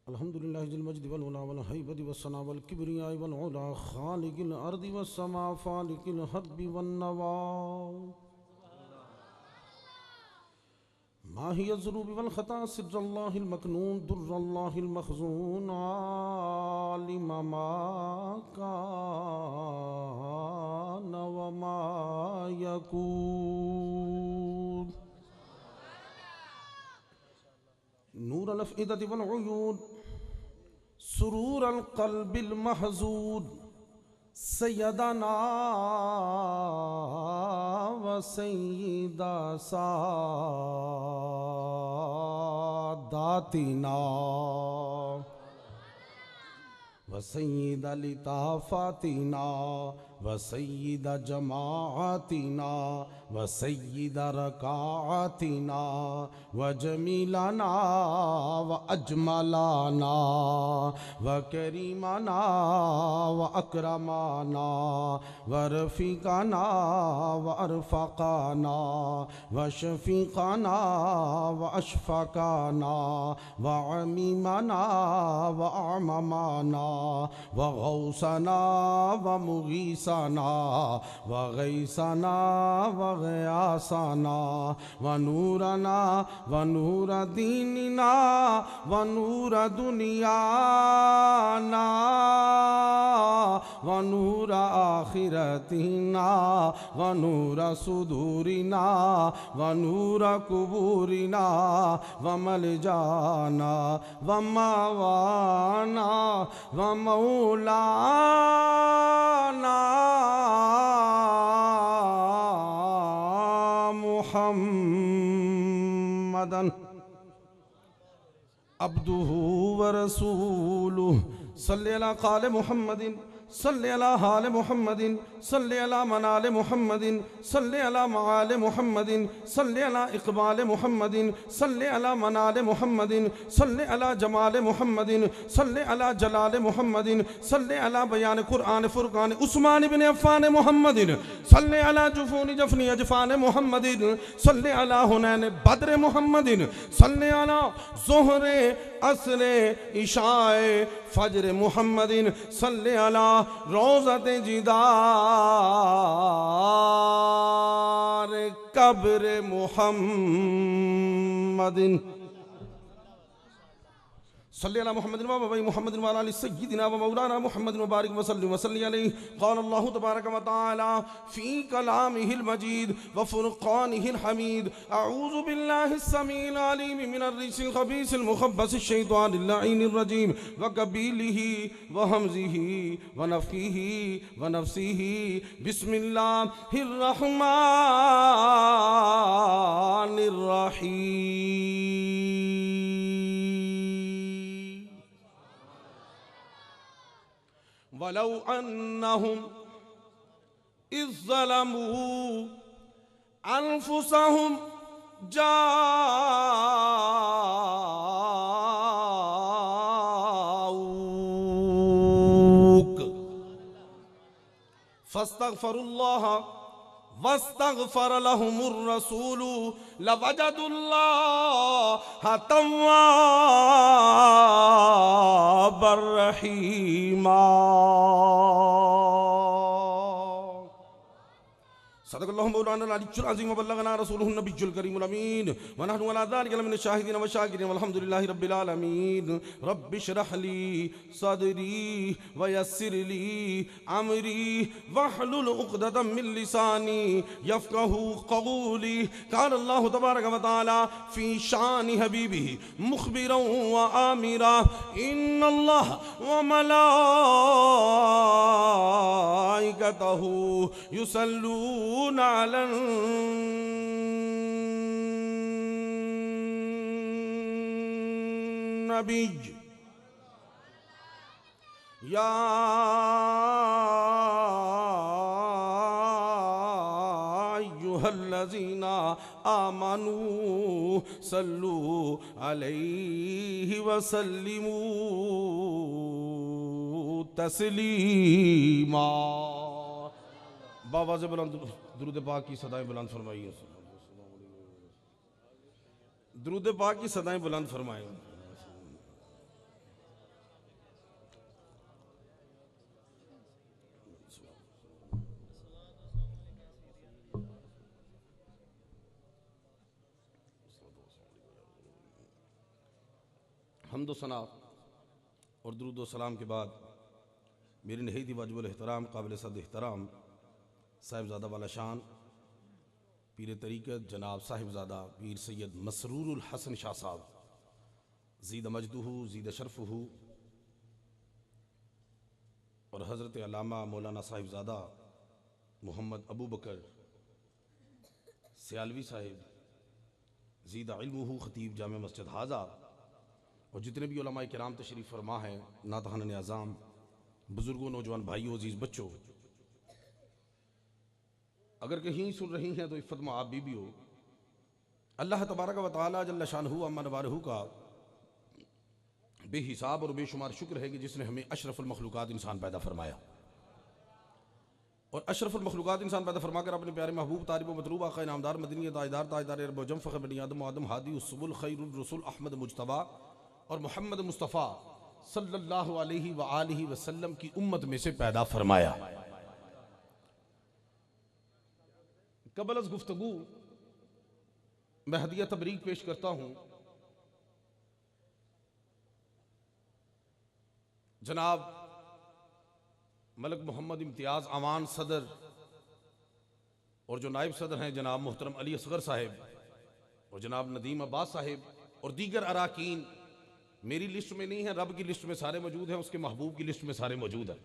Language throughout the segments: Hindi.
अल्हम्दुलिल्लाह जिल मज्द वल उला वल हैबत वस सना वल किब्रिया वल उला खालिकिल अर्दि वस समा फालिकिल हब्बि वन नवा माहिय ज़ुरूबि वल खता सिर्रल्लाहिल मकनून दुर्रल्लाहिल मखज़ून आलिम मा कान व मा यकून नूर अल अफ़इदति वल उयून सुरूर अल क़ल्बिल महज़ून सय्यदना व सय्यदा सादातिना व सय्यदा लिताफ़ातिना व सय्यदा जमाअतिना व सय्यदा रकाअतिना व जमीलना व अजमलना व करीमना व अकरमना व रफ़ीक़ना व अरफ़क़ना व शफ़ीक़ना व अशफ़क़ना व अमीमना व अममना व गौसना व मुगीसना व गैसना व गयासना व नूरना व नूर दीनिना व नूर दुनियाना व नूर आखिरतिना व नूर सुदूरिना व नूर कुबूरिना व मलजाना व मावाना व मौलाना मुहम्मदन अब्दुहु व रसूलुहु सल्ली अला क़ाल मुहम्मदिन सल्ली अला हाल मुहम्मदिन सल्ली अला मनाल मुहम्मदिन सल्ली अला मआल मुहम्मदिन सल्ली अला इक़बाल मुहम्मदिन सल्ली अला मनाल मुहम्मदिन सल्ली अला जमाल मुहम्मदिन सल्ली अला जलाल मुहम्मदिन सल्ली अला बयान कुरआन फुरक़ान उस्मान इब्न अफ़्फ़ान मुहम्मदिन सल्ली अला जुफ़ून जफ़नी अजफ़ान मुहम्मदिन सल्ली अला हुनैन बद्र मुहम्मदिन सल्ली अला ज़ुहरे असरे इशाए फज्र मुहम्मदिन सल्ली अला रोज़ते जिदार कब्र मुहम्मदिन सल्ली अला मुहम्मदिन व अबी मुहम्मदिन व अला आलि सय्यिदिना व मौलाना मुहम्मदिन व बारिक व सल्ली अलैहि क़ाल अल्लाहु तबारक व तआला फ़ी कलामिहिल मजीद व फ़ुरक़ानिहिल हमीद अऊज़ु बिल्लाहिस समीइल अलीम मिनर रिजिसिल ख़बीसिल मुख़ब्बसिश शैतानिर लईनिर रजीम व क़बीलिही व हमज़िही व नफ़ख़िही व नफ़्सिही बिस्मिल्लाहिर रहमानिर रहीम वलौ अन्नहुम इज़ ज़लमू अनफुसहुम जाऊक फस्तग़फ़िरुल्लाह वस्तग़फ़र लहुमुर रसूलु लवजदुल्लाह तव्वाबर रहीमा सदक़ल्लाहु मौलाना अल-अलीयुल अज़ीम व बल्लगना रसूलुहुन नबियुल करीमुल अमीन व नहनु अला ज़ालिका लमिनश शाहिदीन व शाकिरीन वल्हम्दुलिल्लाहि रब्बिल आलमीन रब्बिश्रह ली सदरी व यस्सिर ली अमरी वहलुल उक़दतम मिन लिसानी यफ़क़हू क़ौली क़ाल अल्लाहु तबारक व तआला फ़ी शानि हबीबिही मुख़बिरन व आमिरा इन्नल्लाह व मलाइकतहू युसल्लून अलन नबी या अय्युहल्लज़ीना आमनू सल्लू अलैहि व सल्लिमू तस्लीमा। बाबा से बुलंद दुरूद पाक की सदाएं बुलंद फरमाइए। दुरूद पाक की सदाएं बुलंद फरमाए। हम्दो सना और दुरूद सलाम के बाद मेरी नहीती वाजिबुल एहतराम काबिल सद एहतराम साहिबजादा वाला शान पीर तरीक़त जनाब साहिबजादा पीर सैयद मसरूरुल हसन शाह साहब ज़ीद मजदूहू ज़ीद शरफ़हू और हज़रत अल्लामा मौलाना साहिबजादा मोहम्मद अबू बकर सियालवी साहिब ज़ीद इल्मुहू ख़तीब जामे मस्जिद हाजा और जितने भी उलमाए किराम तशरीफ़ फरमा हैं, नातहान आज़ाम, बुज़ुर्गों, नौजवान भाइयों, अजीज़ बच्चों, अगर कहीं सुन रही हैं तो इफ़्फ़त में आप भी हो। अल्लाह तबारक व तआला जल्ल शानहू अम्मा नवारहू का बेहिसाब और बेशुमार शुक्र है कि जिसने हमें अशरफुल मखलूक़ात इंसान पैदा फरमाया और अशरफुल मखलूक़ात इंसान पैदा फरमाकर अपने प्यारे महबूब तारिब मतलूब आक़ा इनामदार मदनी ताजदार ताजदार अरब जम फ़ख़्र बनी आदम आदम हादी उसबुल खैरुर रसूल अहमद मुज्तबा और मोहम्मद मुस्तफ़ा सल्लल्लाहु अलैहि व आलिहि वसल्लम की उम्मत में से पैदा फरमाया। कबल अज़ गुफ्तगू मैं हदिया तबरीक पेश करता हूँ जनाब मलक मोहम्मद इम्तियाज़ अवान सदर और जो नायब सदर हैं जनाब मोहतरम अली असगर साहिब और जनाब नदीम अब्बास साहिब और दीगर अराकीन, मेरी लिस्ट में नहीं है, रब की लिस्ट में सारे मौजूद हैं, उसके महबूब की लिस्ट में सारे मौजूद हैं।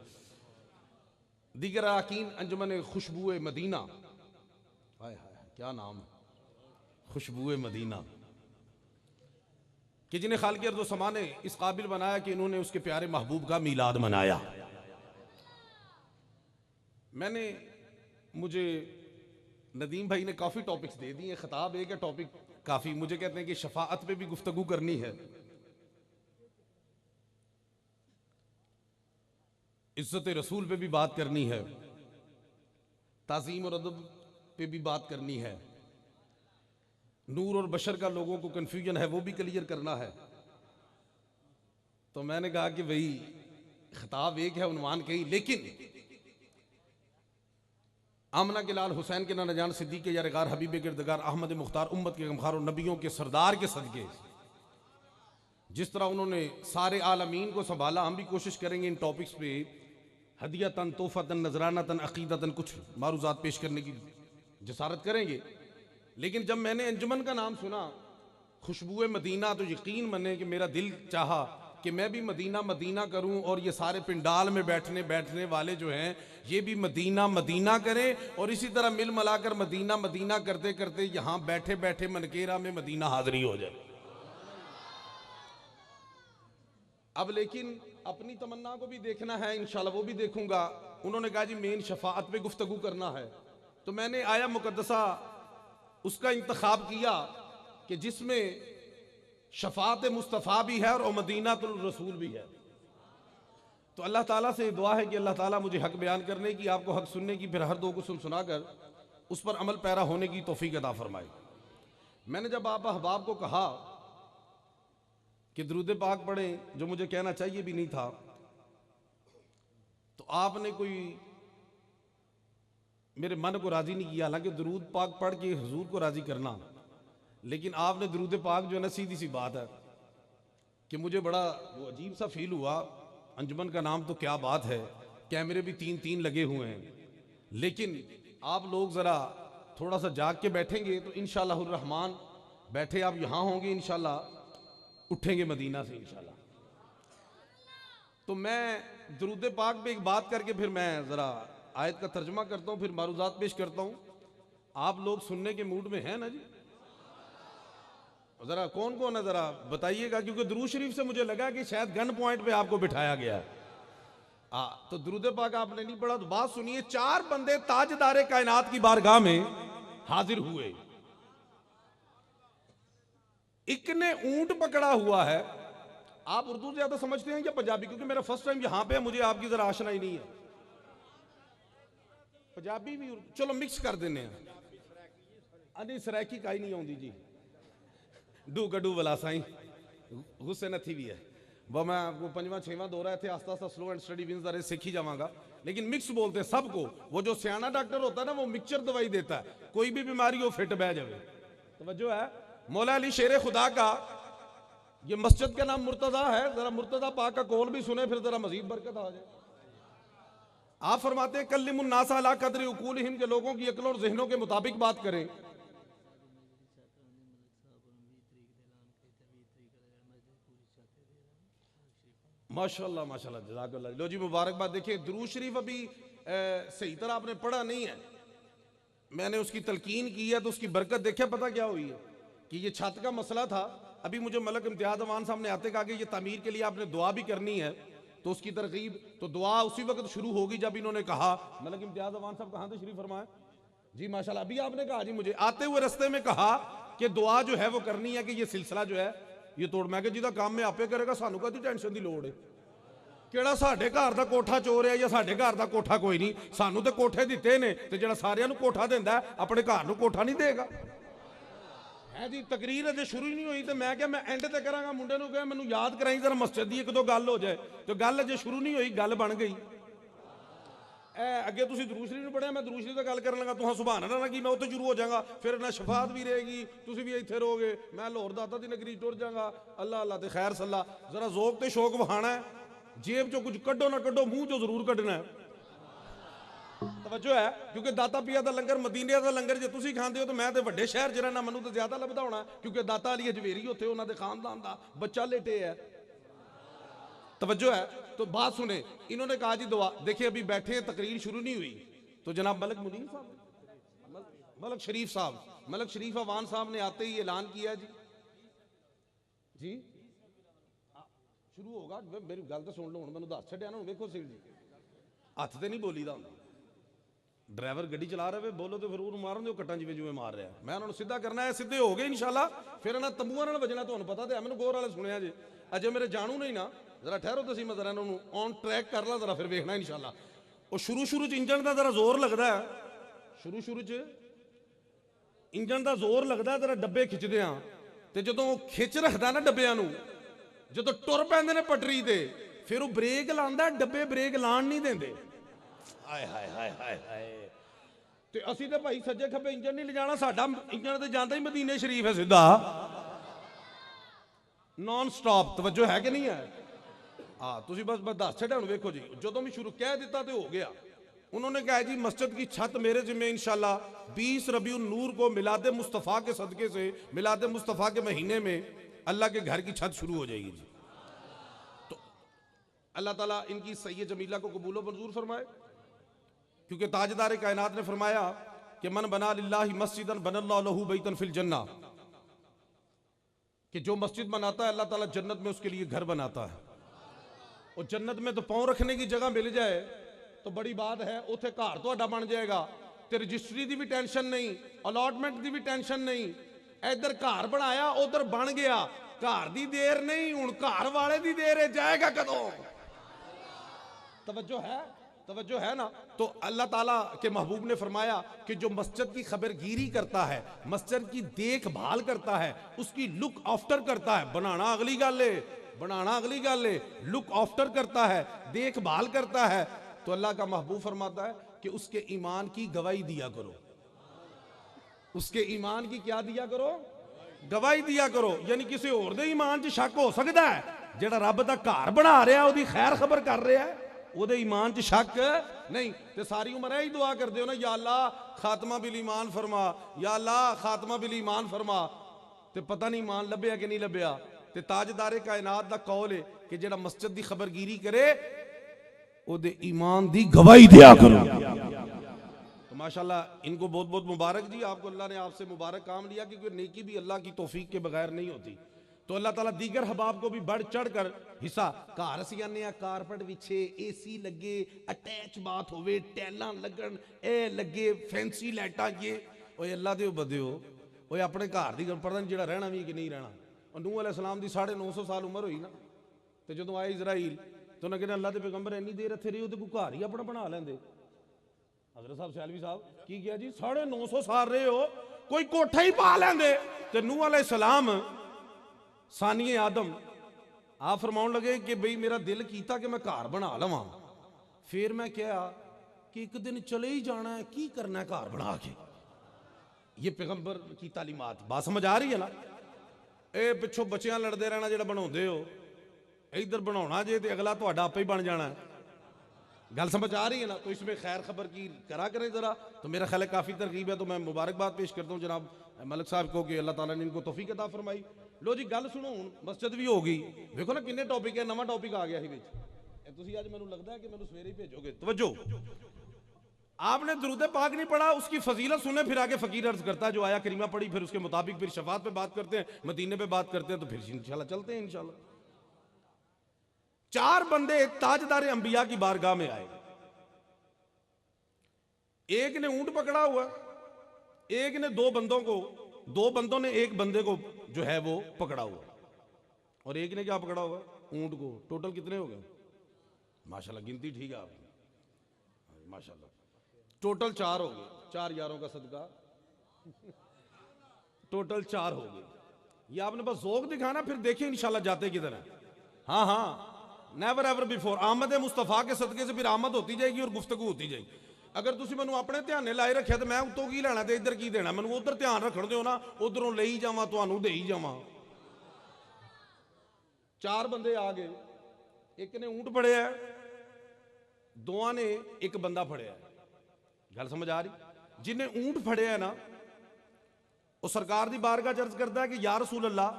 दीगर अराकीन अंजुमन खुशबुए मदीना, हाय हाय क्या नाम, खुशबुए मदीना, कि जिन्हें खालिक अर्ज़ व समा ने इस काबिल बनाया कि इन्होंने उसके प्यारे महबूब का मीलाद मनाया। मुझे नदीम भाई ने काफ़ी टॉपिक्स दे दिए, खिताब एक है, टॉपिक काफ़ी। मुझे कहते हैं कि शफाअत पे भी गुफ्तगू करनी है, इज्जत रसूल पे भी बात करनी है, ताज़ीम और अदब पे भी बात करनी है, नूर और बशर का लोगों को कन्फ्यूजन है वो भी क्लियर करना है। तो मैंने कहा कि भाई खिताब एक है, उन्वान कई, लेकिन आमना के लाल हुसैन के नाना जान सिद्दीक़ के यारगार हबीब गिरदगार अहमद मुख्तार उम्मत के गमखार और नबियों के सरदार के सदके जिस तरह उन्होंने सारे आलमीन को संभाला, हम भी कोशिश करेंगे इन टॉपिक्स पे हदियतन, तोहफतन, नजरानतन, अकीदतन कुछ मारूज़ात पेश करने की जसारत करेंगे। लेकिन जब मैंने अंजुमन का नाम सुना खुशबुए मदीना, तो यकीन माने कि मेरा दिल चाहा कि मैं भी मदीना मदीना करूं और ये सारे पिंडाल में बैठने वाले जो हैं ये भी मदीना मदीना करें और इसी तरह मिल मिलाकर मदीना मदीना करते करते यहां बैठे बैठे मनकेरा में मदीना हाजिरी हो जाए। अब लेकिन अपनी तमन्ना को भी देखना है, इंशाल्लाह वो भी देखूंगा। उन्होंने कहा जी मेन शफाअत पे गुफ्तगू करना है, तो मैंने आया मुकद्दसा उसका इंतखाब किया कि जिसमें शफाअत मुस्तफ़ा भी है और मदीनातुल रसूल भी है। तो अल्लाह ताला से दुआ है कि अल्लाह ताला मुझे हक बयान करने की, आपको हक सुनने की, फिर हर दो को सुनाकर उस पर अमल पैरा होने की तौफीक अता फरमाए। मैंने जब आप अहबाब को कहा कि दुरूद पाक पढ़ें, जो मुझे कहना चाहिए भी नहीं था, तो आपने कोई मेरे मन को राजी नहीं किया। हालांकि दुरूद पाक पढ़ के हुजूर को राजी करना, लेकिन आपने दुरूद पाक जो है ना, सीधी सी बात है कि मुझे बड़ा वो अजीब सा फील हुआ। अंजुमन का नाम तो क्या बात है, कैमरे भी 3-3 लगे हुए हैं, लेकिन आप लोग ज़रा थोड़ा सा जाग के बैठेंगे तो इंशाअल्लाहुर रहमान, बैठे आप यहाँ होंगे इंशाअल्लाह, उठेंगे मदीना से इंशाअल्लाह। तो मैं दुरूद पाक पे एक बात करके फिर मैं ज़रा आयत का तर्जमा करता हूँ, फिर मारूज़ात पेश करता हूँ। आप लोग सुनने के मूड में हैं ना जी? जरा कौन कौन है जरा बताइएगा, क्योंकि दुरूद शरीफ से मुझे लगा कि शायद गन पॉइंट पे आपको बिठाया गया है। तो दुरूद पाक आपने नहीं पढ़ा तो बात सुनिए। 4 बंदे ताजदारे कायनात की बारगाह में हाजिर हुए। एक ने ऊंट पकड़ा हुआ है। आप उर्दू ज्यादा समझते हैं या पंजाबी? क्योंकि मेरा फर्स्ट टाइम यहां पे है, मुझे आपकी जरा आशनाई नहीं है। पंजाबी भी चलो मिक्स कर देने हैं। नहीं सरायकी का ही नहीं आती जी। डू कड्डू बला साई गुस्से नथी भी है वह मैं आपको 5वां 6वां दौरा है थे आस्ता आस्ता स्लो एंड स्टडी विंस दरे सीख ही जावांगा लेकिन मिक्स बोलते हैं सबको। वो जो सियाना डॉक्टर होता है ना वो मिक्सचर दवाई देता है, कोई भी बीमारी हो फिट बह जावे। तवज्जो है। मौला अली शेर खुदा का ये मस्जिद का नाम मुर्तजा है, जरा मुर्तजा पाक का कौल भी सुने फिर जरा मजीद बरकत आ जाए। आप फरमाते हैं कल्लिमुन नासा अला कदरी उकूलिहिम के लोगों की अक्ल और ज़हनों के मुताबिक बात करें। माशाल्लाह माशाल्लाह जज़ाकल्लाह। लो जी मुबारकबाद। देखिए दुरूद शरीफ अभी सही तरह आपने पढ़ा नहीं है, मैंने उसकी तलकीन की है तो उसकी बरकत देखिए पता क्या हुई है कि ये छत का मसला था। अभी मुझे मलक इम्तियाज अमान साहब ने आते कहा कि ये तामीर के लिए आपने दुआ भी करनी है, तो उसकी तरकीब तो दुआ उसी वक्त शुरू होगी जब इन्होंने कहा। मलक इम्तियाज अमान साहब कहाँ थे, शरीफ फरमाए जी माशाल्लाह। अभी आपने कहा जी मुझे आते हुए रस्ते में कहा कि दुआ जो है वो करनी है कि ये सिलसिला जो है ये तोड़। मैं जिदा काम में आपे करेगा सानू कदी टेंशन की लोड़ है, केड़ा साडे घर दा कोठा चोर है या साडे घर दा कोठा कोई नहीं, सानू तो कोठे दिते ने ते जेड़ा सारियां नू कोठा देंदा अपने घर नू कोठा नहीं देगा है जी। तकरीर अजे शुरू ही नहीं हुई तो मैं क्या मैं एंड ते करांगा। मुंडे नू कहा मैनू याद कराई जरा मस्जिद दी एक दो गल हो जाए, तो गल अजे शुरू नहीं हुई गल बन गई। अगे तुसीं दुरूद शरीफ पढ़िया, मैं दुरूद शरीफ दी गल करन लगा तुहां सुभान अल्लाह ना कि मैं उत्थे शुरू हो जाऊंगा, फिर ना शफात भी रहेगी तुसीं भी इत्थे रहोगे, मैं लाहौर दाता दी नगरी टुर जाऊंगा। अल्लाह अल्लाह ते खैर सल्ला। जरा ज़ौक ते शौक वहाना है, जेब चो कुछ कड्डो ना कड्डो मुंह चो जरूर कड्डना है। तवज्जो है, क्योंकि दाता पिया दा लंगर मदीने दा लंगर जे तुसीं खांदे हो तो मैं ते वड्डे शहर च रहना, मैनूं तो ज्यादा लभदा होना क्योंकि दाता अली अजवेरी उत्थे उन्हां दे खानदान दा बच्चा लेटे है। तवज्जो है। तो बात सुने, इन्होंने कहा जी दुआ। देखिए अभी बैठे हैं, तकरीर शुरू नहीं हुई तो जनाब मलक मुनीर साहब मलक शरीफ साहब मलक शरीफ अवान साहब ने आते ही ऐलान किया जी जी शुरू होगा। मेरी गल तो सुन लो, हुण मैनूं दस छड्डिया ना, वेखो सिल जी हत्थ ते नहीं बोली दा। ड्राइवर गड्डी चला रहे बोलो तो फिर वो मारन दो कट्टां जिवें जिवें मार रहा है। मैं उन्होंने सीधा करना है, सीधे हो गए इंशाल्लाह, फिर इन्हां तंबूआं नाल वजना। तुहानूं पता तो है, मैनूं गौर वाले सुनिया जे अजे मेरे जानू नहीं ना, जरा ठहरो तो सी मैं जरा इन्होंने ऑन ट्रैक कर ला जरा, फिर देखना इंशाल्लाह। वो शुरू च इंजन का जरा जोर लगता है, शुरू च इंजन का जोर लगता है, जरा डब्बे खिंचदे आ ते जदों खिच रखदा ना डब्बियां नूं, जदों टुर पैंदे ने पटरी ते फिर वो ब्रेक लांदा, डब्बे ब्रेक लाण नहीं देंदे। हाय हाय हाय हाय हाय। ते असीं ते भाई सज्जे खब्बे इंजन नहीं ले जाना, साडा इंजन ते जांदा ही मदीने शरीफ है सीधा नॉन स्टॉप। तवज्जो है कि नहीं है? हाँ तुसी बस दस छड्या। हुण वेखो जी, जदों भी शुरू कह दिता तो हो गया। उन्होंने कहा जी मस्जिद की छत मेरे जिम्मे इंशाल्लाह 20 रबीउन नूर को मिलाद मुस्तफ़ा के सदके से, मिलाद मुस्तफ़ा के महीने में अल्लाह के घर की छत शुरू हो जाएगी जी। तो अल्लाह ताला इनकी सैयद जमीला को कबूल व मंजूर फरमाए, क्योंकि ताजदार कायनात ने फरमाया कि मन बना लिल्लाहि मस्जिदन बनल्लाहु लहू बैतन फिल जन्ना, कि जो मस्जिद बनाता है अल्लाह ताला जन्नत में उसके लिए घर बनाता है। और जन्नत में तो पांव रखने की जगह मिल जाए तो बड़ी बात है, उथे घर तुहाडा बन जाएगा ते रजिस्ट्री की भी टेंशन नहीं, अलॉटमेंट की भी टेंशन नहीं। इधर घर बनाया उधर बन गया, घर की देर नहीं, हुण घर वाले की देर है, जाएगा कदों? तवज्जो है ना। तो अल्लाह ताला के महबूब ने फरमाया कि जो मस्जिद की खबरगिरी करता है, मस्जिद की देखभाल करता है, उसकी लुक आफ्टर करता है, बनाना अगली गल है, बनाना अगली गल है, लुक आफ्टर करता है, देखभाल करता है, तो अल्लाह का महबूब फरमाता है कि उसके ईमान की गवाही दिया करो। उसके ईमान की क्या दिया करो? गवाही दिया करो। यानी किसी होर दे ईमान च शक हो सकता है, जेड़ा रब दा घर बना रहा ओदी खैर खबर कर रहा है, ओदे ईमान च शक नहीं। ते सारी उम्र ही दुआ करदे हो ना, या अल्लाह खात्मा बिल ईमान फरमा, या अल्लाह खात्मा बिल ईमान फरमा, ते पता नहीं ईमान लभ्या कि नहीं लभ्या। ते ताजदारे कायनात दा कौल है कि जेड़ा मस्जिद दी खबरगिरी करे ओदे ईमान दी गवाही दिया करो। तो माशाल्लाह इनको बहुत बहुत मुबारक जी, आपको अल्लाह ने आपसे मुबारक काम लिया, क्योंकि नेकी भी अल्लाह की तौफीक के बगैर नहीं होती। तो अल्लाह ताला दीगर हबाब को भी बढ़ चढ़ कर हिस्सा। घर असीं आने कारपेट विछे, एसी लगे, अटैच बाथ होवे, टैलां लगन, ए लगे फैंसी लाइटां, ये ओए अल्लाह दे बदियो ओए अपने घर दी पता नहीं जेड़ा रहना भी कि नहीं रहना। और नूह अलैहिस्सलाम दी 950 साल उम्र हुई ना, तो जदों आए इजराइल तो उन्हें कहना अल्लाह के पैगंबर इन्नी देर इत्थे रहे, कोई घर ही अपना बना लेंदे। हजरत साहब सैलवी साहब की किया जी, 950 साल रहे हो, कोई कोठा ही पा लेंदे। ते नूह अलैहिस्सलाम सानिए आदम आप फरमाउन लगे कि बई मेरा दिल कीता कि मैं घर बना लवां, फिर मैं क्या कि एक दिन चले ही जाना है, की करना है घर बना के। ये पैगंबर की तालीमात, बात समझ आ रही है ना। ए पिछों बच्चियां लड़ते रहना जो बनाते हो, इधर बनाना जे तो अगला तो आपे ही बन जाना है। गल समझ आ रही है ना। तो इसमें खैर खबर की करा करें जरा, तो मेरा ख्याल है काफ़ी तरकीब है। तो मैं मुबारकबाद पेश करता हूँ जनाब मलिक साहब को कि अल्लाह ताला ने इनको तौफीक अता फरमाई। लो जी गल सुनो, मस्जिद भी होगी, देखो ना किन्ने टॉपिक है, नवा टॉपिक आ गया ही तुसी अज मैनू लगता है कि मैनू सवेरे ही भेजोगे। तवज्जो, आपने दुरूद पाक नहीं पढ़ा, उसकी फजीलत सुने, फिर आगे फकीर अर्ज करता है जो आया करीमा पढ़ी, फिर उसके मुताबिक फिर शफात पे बात करते हैं, मदीने पे बात करते हैं, तो फिर इंशाल्लाह चलते हैं इंशाल्लाह। 4 बंदे ताजदार अंबिया की बारगाह में आए। एक ने ऊंट पकड़ा हुआ, एक ने 2 बंदों ने एक बंदे को जो है वो पकड़ा हुआ, और एक ने क्या पकड़ा हुआ, ऊंट को। टोटल कितने हो गए? माशाल्लाह गिनती ठीक है आपकी, माशाल्लाह टोटल 4 हो गए। 4 यारों का सदका टोटल 4 हो गए। ये आपने बस ज़ौक़ दिखाना, फिर देखिए इंशाल्लाह जाते किधर है। हाँ हाँ, नेवर एवर बिफोर। आमद मुस्तफा के सदके से फिर आमद होती जाएगी और गुफ्तगू होती जाएगी। अगर तुम मैनू अपने ध्यान लाए रखे तो मैं उत्तों की लेना, तो इधर की देना, मैं उधर ध्यान रखन दो ना, उधरों ले ही जावा, तुहानू दे ही जावा। 4 बंदे आ गए, एक ने ऊंट फड़िया, 2 ने एक बंदा फड़िया। गल समझ आ रही? जिन्हें ऊंट फड़िया ना, वो सरकार की बारगाह अर्ज करता है कि या रसूल अल्लाह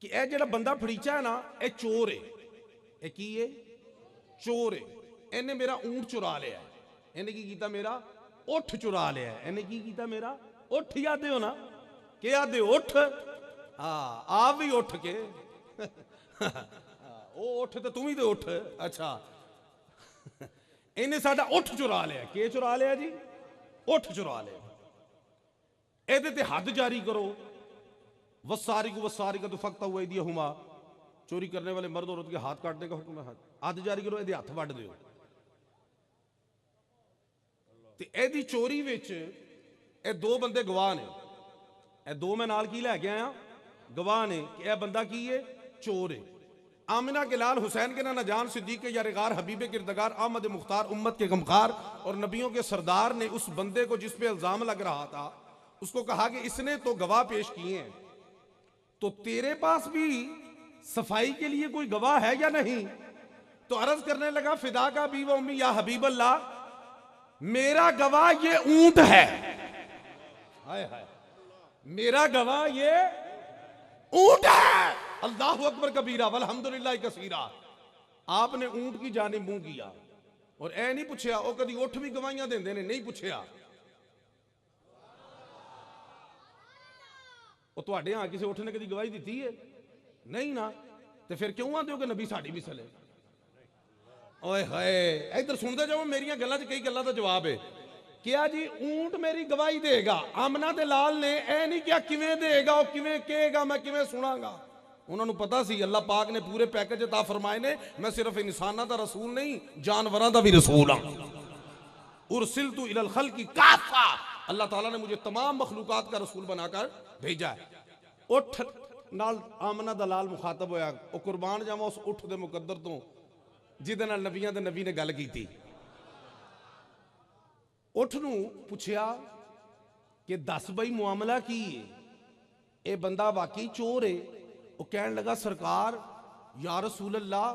कि यह जो बंदा फड़ीचा है ना, यह चोर है। यह की है? चोर है। इन्हें मेरा ऊंट चुरा लिया। इन्हें की कीता? मेरा उठ चुरा लिया। इन्हें की कीता? मेरा उठ। याद हो ना, कि याद उठ। हाँ, आप भी उठ के वो उठ तो तुम ही तो उठ। अच्छा, इन्हें साडा उठ चुरा लिया। के चुरा लिया जी? उठ चुरा लिया। ਇਹਦੇ ਤੇ हद जारी करो। वसारी का तो फकता हुआ दिया हुमा, चोरी करने वाले मर्द औरत के हाथ काटने का हुक्म है। हद जारी करो, ਇਹਦੇ हथ वड दो। ਤੇ ਇਹਦੀ चोरी विच ਇਹ 2 बंदे गवाह ने। ਇਹ 2 मैं नाल की लैके आया, गवाह ने कि यह बंदा की है? चोर है। आमिना के लाल हुसैन के ना जान सिद्दीक के यारगार हबीब किरदगार अहमद मुख्तार उम्मत के गमखार और नबियों के सरदार ने उस बंदे को जिस पे इल्जाम लग रहा था उसको कहा कि इसने तो गवाह पेश किए हैं, तो तेरे पास भी सफाई के लिए कोई गवाह है या नहीं? तो अर्ज करने लगा, फिदा का बी व उम्मी या हबीब अल्लाह, मेरा गवाह ये ऊंट है। हाय हाय, मेरा गवाह ये ऊंट है। अल्लाहु अकबर कबीरा वल्हम्दुलिल्लाह कसीरा। आपने ऊंट की जानिब मुंह किया और ऐ नहीं पूछया वो कदी उठ भी गवाहियां देंदे ने, नहीं पूछया वो तुहाडे यहां किसी उठ ने कदी गवाही दी है? नहीं ना। तो फिर क्यों आते हो कि नबी साडी मिसल है? ओए हाय, इधर सुनते जाओ, मेरियां गल्लां च कई गल्लां दा जवाब है। क्या जी ऊंट मेरी गवाही देगा? आमना दे लाल ने ऐ नहीं क्या किवें देगा, वो किवें कहेगा, मैं किवें सुनांगा। उन्होंने पता सी अल्लाह पाक ने पूरे पैकेज अता फरमाए ने, मैं सिर्फ इंसाना दा रसूल नहीं जानवरां दा भी रसूल हां। उरसिलतु इलल खल्क़ि काफ़ा, अल्लाह ताला ने मुझे तमाम मखलूकात का रसूल बनाकर भेजा है। उठ नाल आमना दा लाल मुखातब होया, वो कुर्बान जावा उस उठ दे मुकद्दर तो जिहदे नाल नबियां दे नबी ने गल कीती। उठ नूं पुछया कि दस बई मुआमला की है, ये बंदा वाकई चोर है? वो कहने लगा, सरकार या रसूल अल्लाह,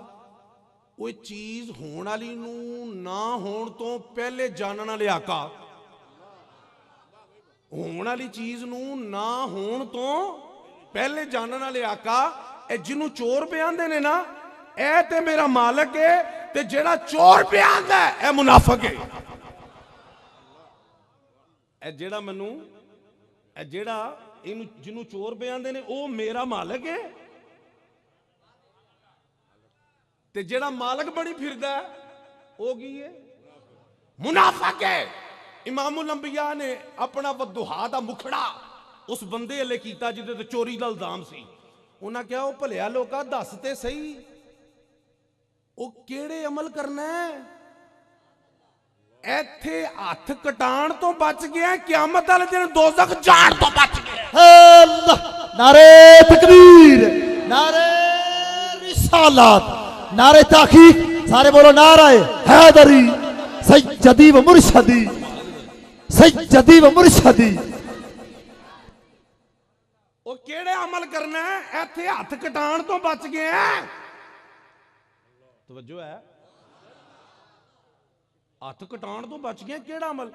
कोई चीज होने वाली नूं ना होने तो पहले जानने वाले आका, होने वाली चीज नूं ना होने तो पहले जानने वाले आका, जिन्हों चोर पे आंदे ने ना, ए ते मेरा मालिक है, ते जेड़ा चोर पे आंदा है ए मुनाफिक है। ए जेड़ा मैनू ए जेड़ा इनू जिन्हों चोर पे आंदे ने ओ मेरा मालिक है, ते जेड़ा मालिक बनी फिरदा है ओ की है? मुनाफिक है। इमामुल अंबिया ने अपना वदुहा दा मुखड़ा उस बंदे अले कीता जिहदे ते चोरी दा इल्जाम सी। उन्हां कहा, ओ भलिया लोका दस ते सही, ओ केड़े अमल करना है? इत्थे हथ कटाण तो बच गया, क़यामत वाले दिन दोज़ख जाण तो बच गया। अल्लाह नारे तकबीर, नारे रिसालत, नारे ताकीक, सारे बोलो नारे हैदरी, सज्जदी व मुर्शदी, सज्जदी व मुर्शदी। ਉਹ ਕਿਹੜੇ ਅਮਲ ਕਰਨਾ ਹੈ? ਇੱਥੇ ਹੱਥ ਕਟਾਣ ਤੋਂ ਬਚ ਗਏ ਆ। ਤਵੱਜੋ ਹੈ, ਹੱਥ ਕਟਾਣ ਤੋਂ ਬਚ ਗਏ। ਕਿਹੜਾ ਅਮਲ?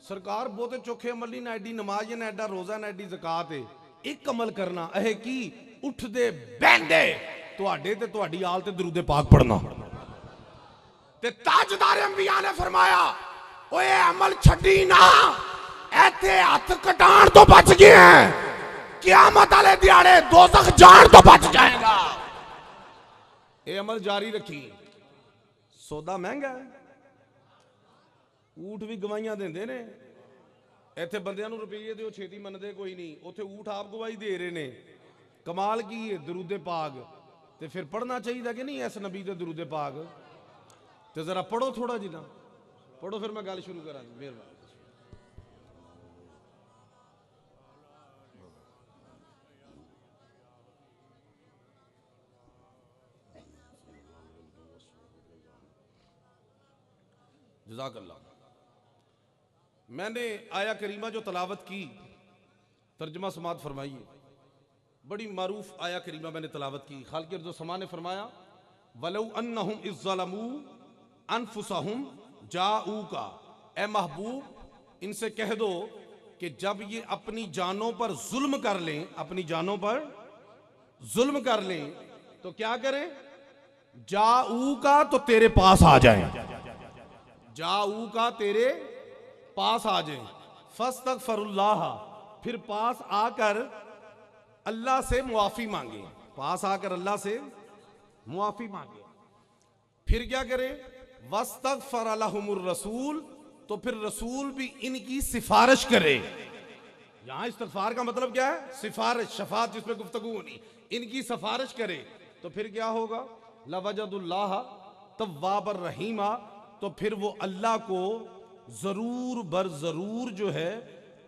ਸਰਕਾਰ ਬਹੁਤੇ ਚੋਖੇ ਅਮਲ ਨਹੀਂ, ਨਾ ਐਡੀ ਨਮਾਜ਼, ਨਾ ਐਡਾ ਰੋਜ਼ਾ, ਨਾ ਐਡੀ ਜ਼ਕਾਤ ਹੈ। ਇੱਕ ਅਮਲ ਕਰਨਾ, ਇਹ ਕੀ? ਉੱਠਦੇ ਬਹਿੰਦੇ ਤੁਹਾਡੇ ਤੇ ਤੁਹਾਡੀ ਆਲ ਤੇ ਦਰੂਦ ਪਾਕ ਪੜਨਾ। ਤੇ ਤਾਜਦਾਰ ਅੰਬੀਆ ਨੇ ਫਰਮਾਇਆ, ਓਏ ਅਮਲ ਛੱਡੀ ਨਾ, ਇੱਥੇ ਹੱਥ ਕਟਾਣ ਤੋਂ ਬਚ ਗਏ ਆ। क़यामत वाले दिहाड़े दोज़ख जान तो बच जाएगा। ये अमल जारी रखी। सौदा महंगा है, ऊठ भी गवाहियां देंदे ने। इत्थे बंदियां नूं रुपये दिओ छेती मनदे कोई नहीं, उत्थे ऊठ आप गवाही दे रहे ने। कमाल की है दरूदे पाक। ते फिर पढ़ना चाहिए कि नहीं इस नबी दे दरूदे पाक? ते जरा पढ़ो थोड़ा जिना पढ़ो, फिर मैं गल शुरू करा। मेहरबानी। जज़ाकल्लाह। मैंने आया करीमा जो तलावत की, तर्जमा समात फरमाइए। बड़ी मारूफ आया करीमा मैंने तलावत की। खालिक अर्ज़ व समा ने फरमाया, वलौ अन्नहुम इज़्ज़लमू अनफुसहुम जाऊका, ए महबूब इनसे कह दो कि जब ये अपनी जानों पर जुल्म कर लें, अपनी जानों पर जुल्म कर लें तो क्या करें? जाऊका, तो तेरे पास आ जाएं। जाऊ का तेरे पास आ जाए। फस्तगफिरुल्लाह, फिर पास आकर अल्लाह से मुआफी मांगे। पास आकर अल्लाह से मुआफी मांगे। फिर क्या करे? वस्तगफर लहुमुर रसूल, तो फिर रसूल भी इनकी सिफारिश करे। यहां इस्तगफार का मतलब क्या है? सिफारिश, शफात जिसमें गुफ्तगू होनी। इनकी सिफारिश करे तो फिर क्या होगा? लवजदुल्लाह तव्वाबर रहीमा, तो फिर वो अल्लाह को जरूर बर जरूर जो है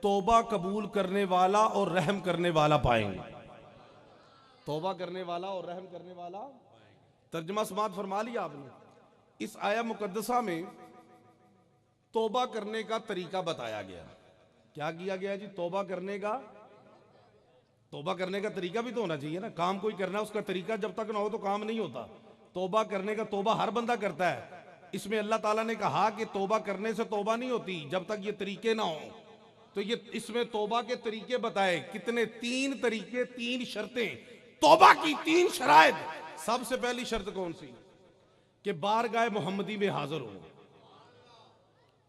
तौबा कबूल करने वाला और रहम करने वाला पाएंगे। तौबा करने वाला और रहम करने वाला। तर्जमा समात फरमा लिया आपने। इस आया मुकद्दसा में तौबा करने का तरीका बताया गया। क्या किया गया जी? तौबा करने का। तौबा करने का तरीका भी तो होना चाहिए ना। काम कोई करना है, उसका तरीका जब तक ना हो तो काम नहीं होता। तौबा करने का, तौबा हर बंदा करता है। इसमें अल्लाह ताला ने कहा कि तौबा करने से तौबा नहीं होती जब तक ये तरीके ना हो। तो ये इसमें तौबा के तरीके बताए। कितने? 3 तरीके, 3 शर्तें। तौबा की 3 शराइत। सबसे पहली शर्त कौन सी? कि बारगाह मोहम्मदी में हाजिर हो।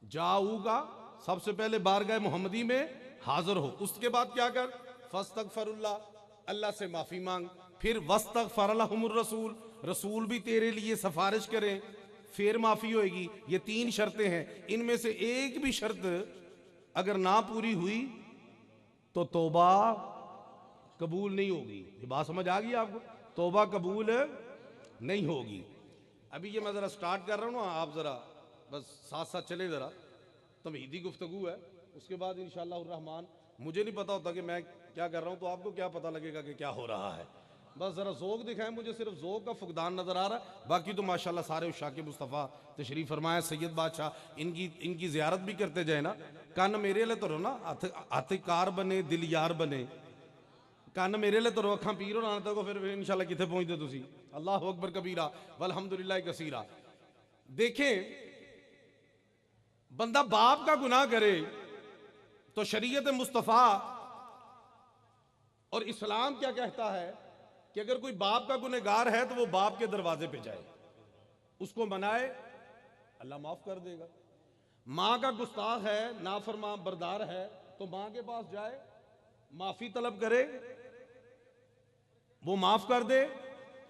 जाऊगा, सबसे पहले बारगाह मोहम्मदी में हाजिर हो। उसके बाद क्या कर? फस्तगफिरुल्लाह, अल्लाह से माफी मांग। फिर वस्तगफर लहुमुर रसूल, रसूल भी तेरे लिए सिफारिश करें, फिर माफी होगी। ये 3 शर्तें हैं। इनमें से एक भी शर्त अगर ना पूरी हुई तो तौबा कबूल नहीं होगी। ये बात समझ आ गई आपको? तौबा कबूल नहीं होगी। अभी ये मैं जरा स्टार्ट कर रहा हूं ना, आप जरा बस साथ साथ चले। जरा तमहीदी गुफ्तगू है, उसके बाद इंशाअल्लाह रहमान। मुझे नहीं पता होता कि मैं क्या कर रहा हूं, तो आपको क्या पता लगेगा कि क्या हो रहा है। बस जरा ज़ौक़ दिखाएं। मुझे सिर्फ ज़ौक़ का फुकदान नजर आ रहा है। बाकी तो माशाल्लाह सारे उशाक़े मुस्तफ़ा तशरीफ़ फरमाया। सैयद बादशाह इनकी ज़ियारत भी करते जाए ना। कन्न मेरे लिए तो रो ना, हथ कार बने, दिल यार बने। कन्न मेरे लिए तो रो, अखां पीर होना तक फिर इंशाल्लाह किथे पहुंचते तुसी। अल्लाहु अकबर कबीरा वल्हम्दुलिल्लाह कसीरा। देखें, बंदा बाप का गुनाह करे तो शरीयत मुस्तफ़ा और इस्लाम क्या कहता है कि अगर कोई बाप का गुनहगार है तो वो बाप के दरवाजे पे जाए, उसको मनाए, अल्लाह माफ कर देगा। माँ का गुस्ताख है, नाफरमान बरदार है, तो माँ के पास जाए, माफी तलब करे, वो माफ कर दे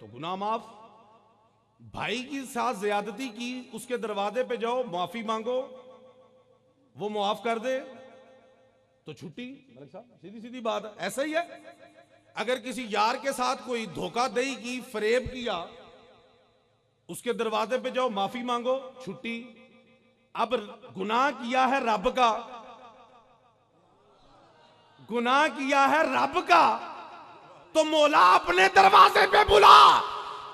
तो गुनाह माफ। भाई की साथ ज्यादती की, उसके दरवाजे पे जाओ, माफी मांगो, वो माफ कर दे तो छुट्टी। मलिक साहब सीधी सीधी बात है, ऐसा ही है। अगर किसी यार के साथ कोई धोखाधड़ी की, फरेब किया, उसके दरवाजे पे जाओ, माफी मांगो, छुट्टी। अब गुनाह किया है रब का, गुनाह किया है रब का, तो मौला अपने दरवाजे पे बुला।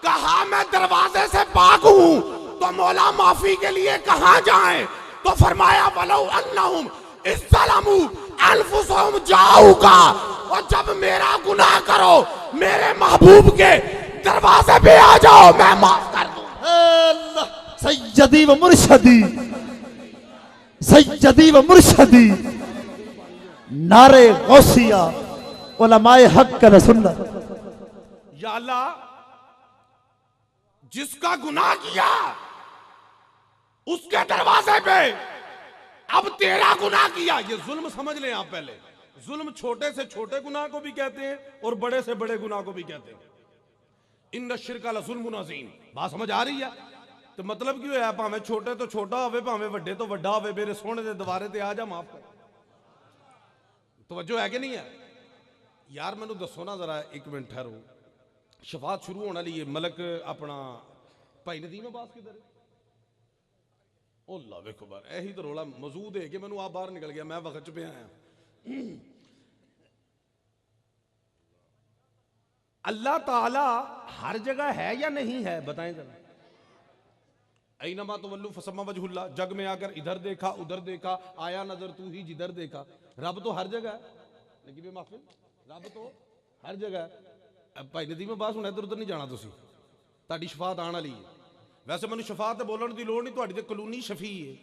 कहा मैं दरवाजे से पाक हूं, तो मौला माफी के लिए कहां जाएं? तो फरमाया वलो अन्नहुम इस्सलामु अनफुसहुम जाऊका, और जब मेरा गुनाह करो मेरे महबूब के दरवाजे पे आ जाओ, मैं माफ कर दूं। अल्लाह सैयदी व मुर्शदी, सैयदी व मुर्शदी, नारे गौसिया, उलमाए हक का सुन्नत। या अल्लाह, जिसका गुनाह किया उसके दरवाजे पे अब तेरा गुनाह किया। ये जुल्म समझ लें आप पहले। जुल्म छोटे से छोटे गुनाह को भी कहते हैं और बड़े से बड़े गुनाह को भी कहते हैं। इन्न शिरका लजुल्मुन अज़ीम। बात समझ आ रही है? तो मतलब क्यों है, भावे छोटे तो छोटा होवे, भावे वड्डे तो वड्डा होवे, मेरे सोने दे दवारे ते आ जा, माफ कर। तवज्जो है कि नहीं है यार? मैनू दसो ना जरा, एक मिनट ठहरो। शफात शुरू होने वाली है। मलक अपना भाई नदीम अब्बास किधर है? ओ ला वेखो बार, यही तो रोला मौजूद है कि मैनू आप बाहर निकल गया, मैं वक्त च पे आया। अल्लाह ताला हर जगह है या नहीं है, बताएं जरा। ऐनमा तवल्लु फसम्मा वजहुल्लाह। जग में आकर इधर देखा उधर देखा, आया नजर तू ही जिधर देखा। रब तो हर जगह है, लेकिन माफिल रब तो हर जगह है। भाई नदीम अब्बास हुण इधर उधर नहीं जाना, तुसी ताड़ी शफात आने वाली है। वैसे मैंने शफात बोलने की लोड़ नहीं, तुहाडी ते कलूनी शफी है।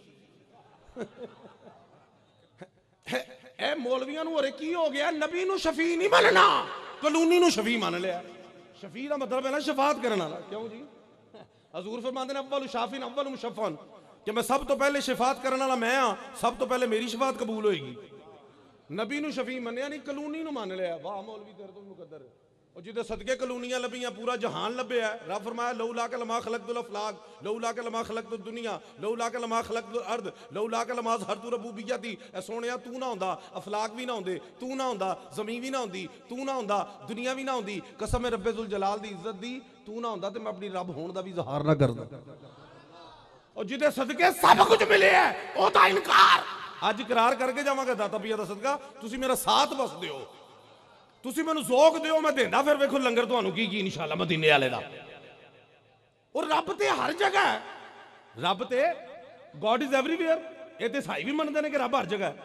ए मौलवियां नूं होरे की हो गया, नबी नूं शफी नहीं मनना, कलूनी नूं शफी मान लिया। शफी का मतलब है ना शफात करने वाला। क्यों जी? हजूर फरमाते हैं अव्वल शाफिन अव्वल मुशफ़्फ़न, कि मैं सब तो पहले शफात करने वाला मैं हाँ, सब तो पहले मेरी शफात कबूल होएगी। नबी नूं शफी मन्निया नहीं, कलूनी नूं मान लिया। वाह मौलवी तेरे तो मुकद्दर है। और जिदे सदके कलूनियां लभियां पूरा जहान लभ्या है। रब फरमाया लौला का लमा खलक़तुल अफ़लाक, लौला का लमा खलक़तुद दुनिया, लौला का लमा खलक़तुल अर्द, लौला का लमा ज़हरतु रब्बुबिय्यती। ए सोहणिया तू ना होंदा, अफलाक भी ना होंदे, तू ना होंदा, ज़मीन भी ना होंदी, तू ना होंदा, दुनिया भी ना होंदी, कसम रब्बे ज़ुल जलाल दी इज्जत दी, तू ना होंदा ते मैं अपनी रब होण दा भी इज़हार ना करदा। और जिदे सदके सब कुछ मिले है ओदा इनकार अज इकरार करके जावांगा। दाता पिया दा सदका तुसी मेरा साथ बस दिओ, तुसी मैनू ज़ौक दिओ, मैं देना फिर वेखो लंगर तुहानू की इंशाअल्लाह मदीने वाले दा। और रब ते हर जगह है, रब ते गॉड इज एवरीवेयर। ये ते साई भी मनदे ने कि रब हर जगह है,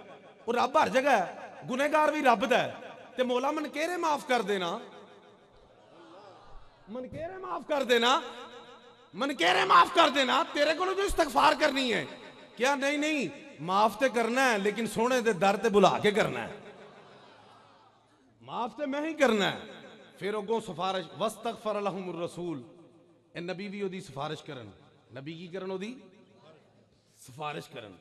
और रब हर जगह है। गुनहगार भी रब दा है, ते मौला मनकेरे माफ कर देना, मनकेरे माफ कर देना, मनकेरे माफ कर देना। तेरे को जो इस्तगफार करनी है क्या? नहीं नहीं, माफ ते करना है, लेकिन सोने दे दर ते बुला के करना है। माफ ते मैं ही करना है। फिर अगों सिफारिश वस्तगफर लहुमुर रसूल। ए नबी भी ओदी सिफारिश करन, नबी की करन, ओदी सिफारिश करन।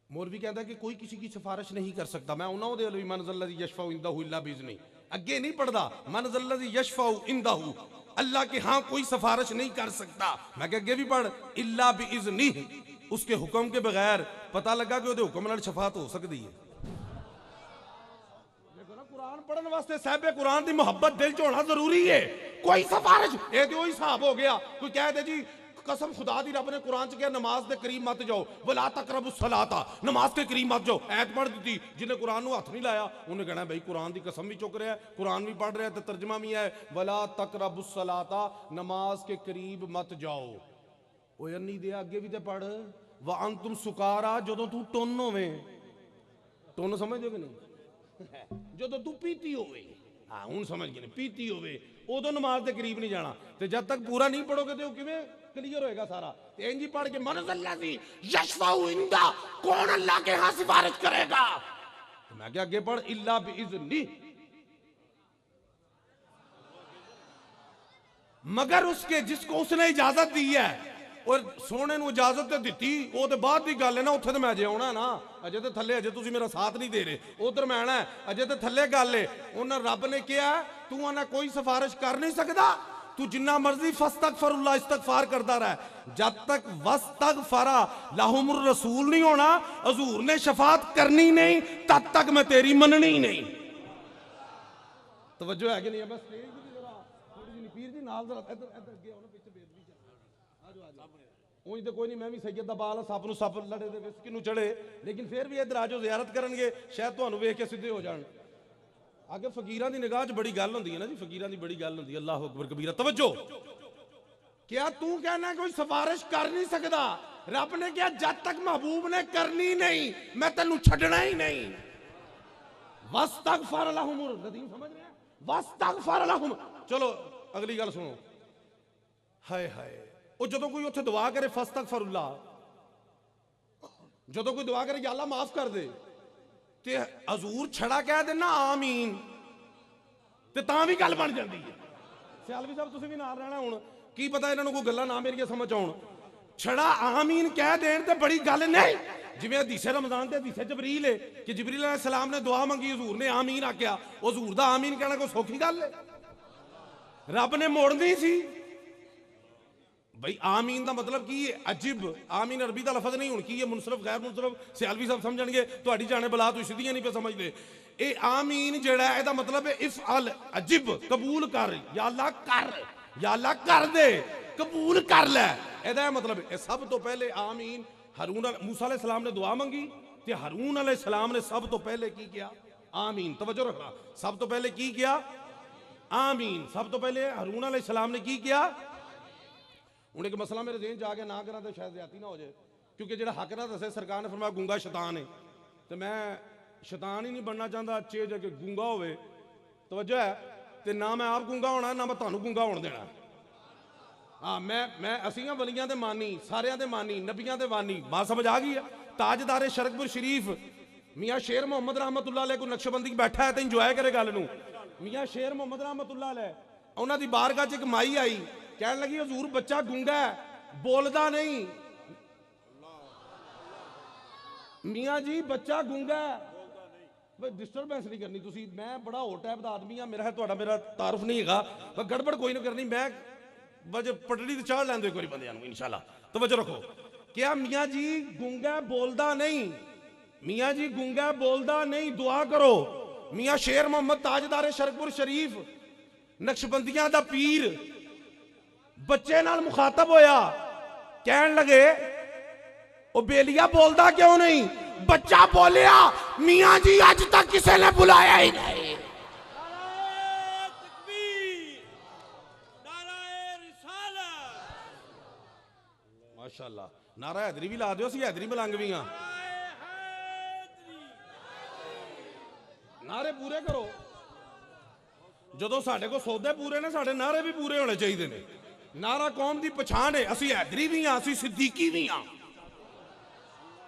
मौलवी कहता है कि कोई किसी की सिफारिश नहीं कर सकता। मैं उन्हों दे अलवी मन ज़ल्लज़ी यशफ़उ इंदहु इल्ला बिइज़्निही। अगे नहीं पढ़दा मन ज़ल्लज़ी यशफ़उ इंदहु, अल्लाह के हाँ कोई सिफारिश नहीं कर सकता। मैं क्या अगे भी पढ़ इल्ला बिइज़्निही, उसके हुक्म के बगैर। पता लगा कि ओदे हुक्म नाल शफात हो सकती है। कुरान पढ़ने वास्ते साहिबे कुरान की मुहब्बत दिल च होना जरूरी है। कोई सिफारिश ये तो हिसाब हो गया, कोई कह दे जी कसम खुदा दी रब ने कुरान च कहा नमाज के करीब मत जाओ, वला तक़रबुस सलाता, नमाज के करीब मत जाओ। ऐत पढ़ दी, जिन्हें कुरान को हथ नहीं लाया उन्हें कहना भाई कुरान की कसम भी चुक रहा है, कुरान भी पढ़ रहा है, तो तर्जमा भी है वला तक़रबुस सलाता, नमाज के करीब मत जाओ। वो अन्नी दे अगे भी तो पढ़ व अंतुम सुकारा, जो तू टुन होवे, टुन समझ कि नहीं, जो तू पीती होवे, हाँ हूं समझ गए, पीती होवे उदों नमाज के करीब नहीं जाना। तो जब तक पूरा नहीं पढ़ोगे तो किवें क्लियर होएगा सारा? इंज ही पढ़ के मन ज़ल्लज़ी यशफ़उ इंदा, कौन अल्लाह के यहाँ सिफारिश करेगा? तो मैं क्या आगे पढ़ इल्ला बिइज़्निही, मगर उसके जिसको उसने इजाजत दी है। और सोने नूं इजाजत तो दी, वो तो बाद की गल है ना, उत्थे तो मैं अजे आना ना, अजे तो थले, अजे तुसीं मेरा साथ नहीं दे रहे, उधर मैं आना है, अजे तो थले गल है। उन्हें रब ने कहा तू आना कोई सिफारिश कर नहीं सकता, तू जिन्ना मर्जी फस्तगफिरुल्लाह इस्तगफार करता रह, जब तक वस्तगफरा लहुमुर रसूल नहीं होना, हजूर ने शफात करनी नहीं, तब तक मैं तेरी मननी नहीं। तवज्जो है कि नहीं? बस पीर जी नाल जरा इधर इधर अगे आओ ना, पीछे बेदबी चल आ जाओ आ जाओ। उंज तो कोई नहीं, मैं भी सैयद दा बाल सप नूं सप लड़े दे विच किनू चढ़े, लेकिन फिर भी इधर आ जाओ, ज़ियारत करनगे, शायद तुहानू वेख के सीधे हो जाण। आगे फकीरां दी निगाह च बड़ी गल होंदी है ना जी, फकीरां दी बड़ी गल होंदी है। अल्लाह अकबर कबीरा। तवज्जो, क्या तू कहना कोई सिफारिश कर नहीं सकता? रब ने क्या जब तक महबूब ने करनी नहीं मैं तेनू छड़ना ही नहीं। वस्तगफर लहुम, नदीम समझ रहे हैं? वस्तगफर लहुम। चलो अगली गल सुनो। हाय हाय, वो जदों कोई उत्थे दुआ करे फस्तगफिरुल्लाह, जदों कोई दुआ करे या अल्लाह माफ कर दे, ते हजूर छड़ा कह देना आमीन, ते तां भी गल बन जाती है। सियालवी साहब तुसीं भी नाल रहना। हुण की पता इन्हां नूं कोई गल्लां ना मेरियां समझ आउण। छड़ा आमीन कह देन ते बड़ी गल नहीं। जिवें हदीसे रमजान ते हदीसे जबरील है कि जबरील अलैहिस्सलाम ने दुआ मंगी, हजूर ने आमीन आख्या। हजूर दा आमीन कहना कोई सौखी गल है? रब ने मोड़नी सी भाई। आमीन का मतलब की है? अजिब। आमीन अरबी का लफज नहीं। हुण की है मुनसरफ गैर मुनसरफ सियालवी साहब समझणगे, तुहाडी जाने बला तुसीं सीधियां नहीं पे समझदे। ये आमीन जेड़ा है इहदा मतलब है इफ़अल, अजिब, कबूल कर, या अल्लाह कर, या अल्लाह कर दे, कबूल कर ले, इहदा मतलब है। सब तो पहले आमीन हारून मूसा अलैहिस्सलाम ने दुआ मंगी ते हारून अलैहिस्सलाम ने सब तो पहले की किया? आमीन। तवज्जो रखना, सब तो पहले की किया? आमीन। सब तो पहले हारून अलैहिस्सलाम ने की किया? हूँ एक मसला मेरे जेहन जा के ना करा तो शायद ज्यादा ना हो जाए, क्योंकि जो हक ना दसे सरकार ने फरमाया गूंगा शैतान है, तो मैं शैतान ही नहीं बनना चाहता। अच्छे जगह गूंगा होवे, तवज्जो है, तो ना मैं आप गूंगा होना ना मैं तुहानू गूंगा होने देना। हाँ मैं असियां वलियां दे मानी, सारियां दे मानी, नबियां दे मानी। बात समझ आ गई है? ताजदारे शरकपुर शरीफ मियाँ शेर मोहम्मद रहमतुल्लाह अलैह को नक्शबंदी बैठा है तो इंजॉय करे गल नूं। मियाँ शेर मोहम्मद रहमतुल्लाह अलैह उन्हां दी बारगाह च एक माई आई, कहने लगी हजूर बच्चा गूंगा है, बोलदा नहीं। मियाँ जी बच्चा गूंगा है, डिस्टरबेंस नहीं करनी तुसी। मैं बड़ा होर टाइप का आदमी हाँ, मेरा तारुफ नहीं है, गड़बड़ कोई नहीं करनी। मैं बज पटड़ी तो चाड़ लैंदे कोई बंदे इंशाल्लाह। तवज्जो रखो। क्या मियाँ जी गूंगा बोलदा नहीं? मियाँ जी गूंगा बोलदा नहीं, दुआ करो। मियाँ शेर मोहम्मद ताजदारे शरकपुर शरीफ नक्शबंदियां दा पीर बच्चे नाल मुखातब होया, कहन लगे ओ बेलिया बोलदा क्यों नहीं? बच्चा बोलिया मियाँ जी अज तक किसी ने बुलाया ही नहीं। माशाअल्लाह, नारा हैदरी भी ला दो, असीं हैदरी मलंग भी हाँ। नारे पूरे करो। जदों साडे को सौदे पूरे ने, साडे नारे भी पूरे होने चाहिए ने। नारा कौम की पछाण है, असीं हैदरी भी हाँ, असीं सिद्दीकी भी हाँ।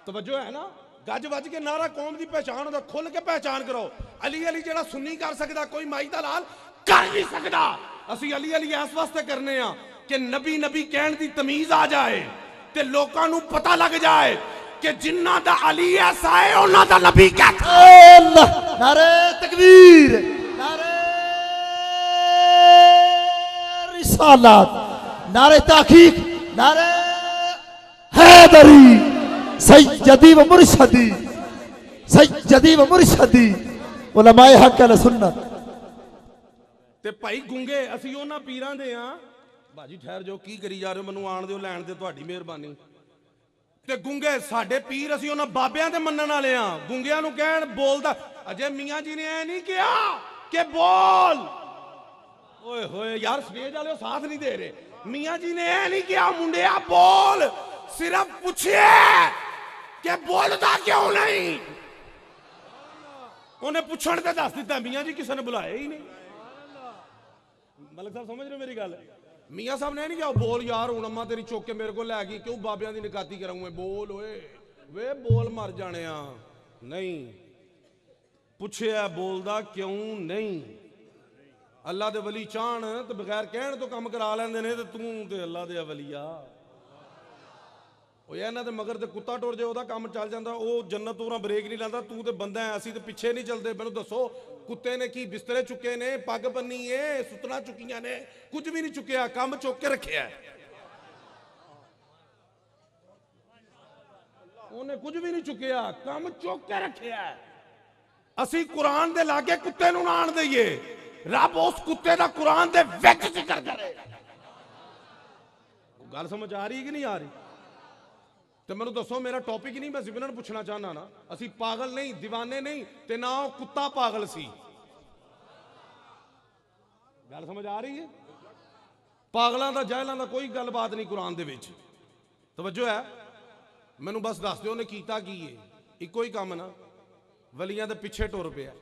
तवज्जो है ना? गज वज के नारा कौम की पहचान होता, खुल के पहचान करो। अली अली जेड़ा सुन्नी कर सकता, कोई माई दा लाल कर नहीं सकता। असीं अली अली इस वास्ते करने आ कि नबी नबी कहण दी तमीज आ जाए ते लोकां नूं पता लग जाए कि जिन्ना दा अली ऐसा है उन्हां दा नबी कहता है। नारे तकबीर, नारे रिसालत, नारे तहकीक, नारे हैदरी, सैयदी व मुर्शदी, सैयदी व मुर्शदी, उलमाए हक अल सुन्नत। ते भाई गुंगे असीं उन्हां पीरां दे हां। भाजी ठहर जाओ, की करी जा रहे हो? मैनूं आण दिओ, लैण दे, तुहाडी मेहरबानी। ते गुंगे साडे पीर, असीं उन्हां बाबियां दे मन्नण वाले हां। गुंगियां नूं कहण बोलदा, अजे मियाँ जी ने ऐ नहीं कहा कि बोल। ओए होए यार, स्टेज वाले साथ नहीं दे रहे। मियाँ जी ने ऐ नहीं कहा मुंडिया बोल, सिर्फ पूछे कि बोलता क्यों नहीं। उन्हें पूछण ते दस दिता, मियाँ जी किसी ने बुलाया ही नहीं। मलिक साहब समझ रहे हो मेरी गल? मियाँ साहब ने नहीं कहा बोल यार, हूं अम्मा तेरी चुक के मेरे को लै गई, क्यों बाबियां दी निकाती कराऊं? बोल ओए वे बोल, मर जाने नहीं। पूछे बोलदा क्यों नहीं? अल्लाह दे वली चाहन तो बगैर कहण तो काम करा लैंदे ने, ते तू ते अल्लाह दे वलीया इन्हां दे मगर ते कुत्ता टुर जाए ओहदा काम चल जांदा। ओह जन्नत तों ब्रेक नहीं लैंदा, तू ते बंदा है, असीं ते पिछे नहीं चलदे। मैनूं दसो कुत्ते ने की बिस्तरे चुके ने, पग बन्नी है, सुतना चुकियां ने, कुछ भी नहीं चुकिया, काम चुक के रखिया। उन्हें कुछ भी नहीं चुकिया, काम चुक के रखिया। असीं कुरान दे लागे कुत्ते नूं ना आण दईए, रब उस कुत्ते दा कुरान दे विच जिक्र करे। गल समझ आ रही कि नहीं आ रही? तो मैनूं दसो, मेरा टॉपिक ही नहीं, मैं जिमरन पूछना चाहना ना। असीं पागल नहीं, दीवाने नहीं, ते ना कुत्ता पागल सी। गल समझ आ रही है? पागलों का जहलों का कोई गलबात नहीं कुरान दे विच। तवज्जो है? मैनू बस दस दो उन्हें कीता की है? इको ही काम ना, वलियां दे पिछे टुर पिया,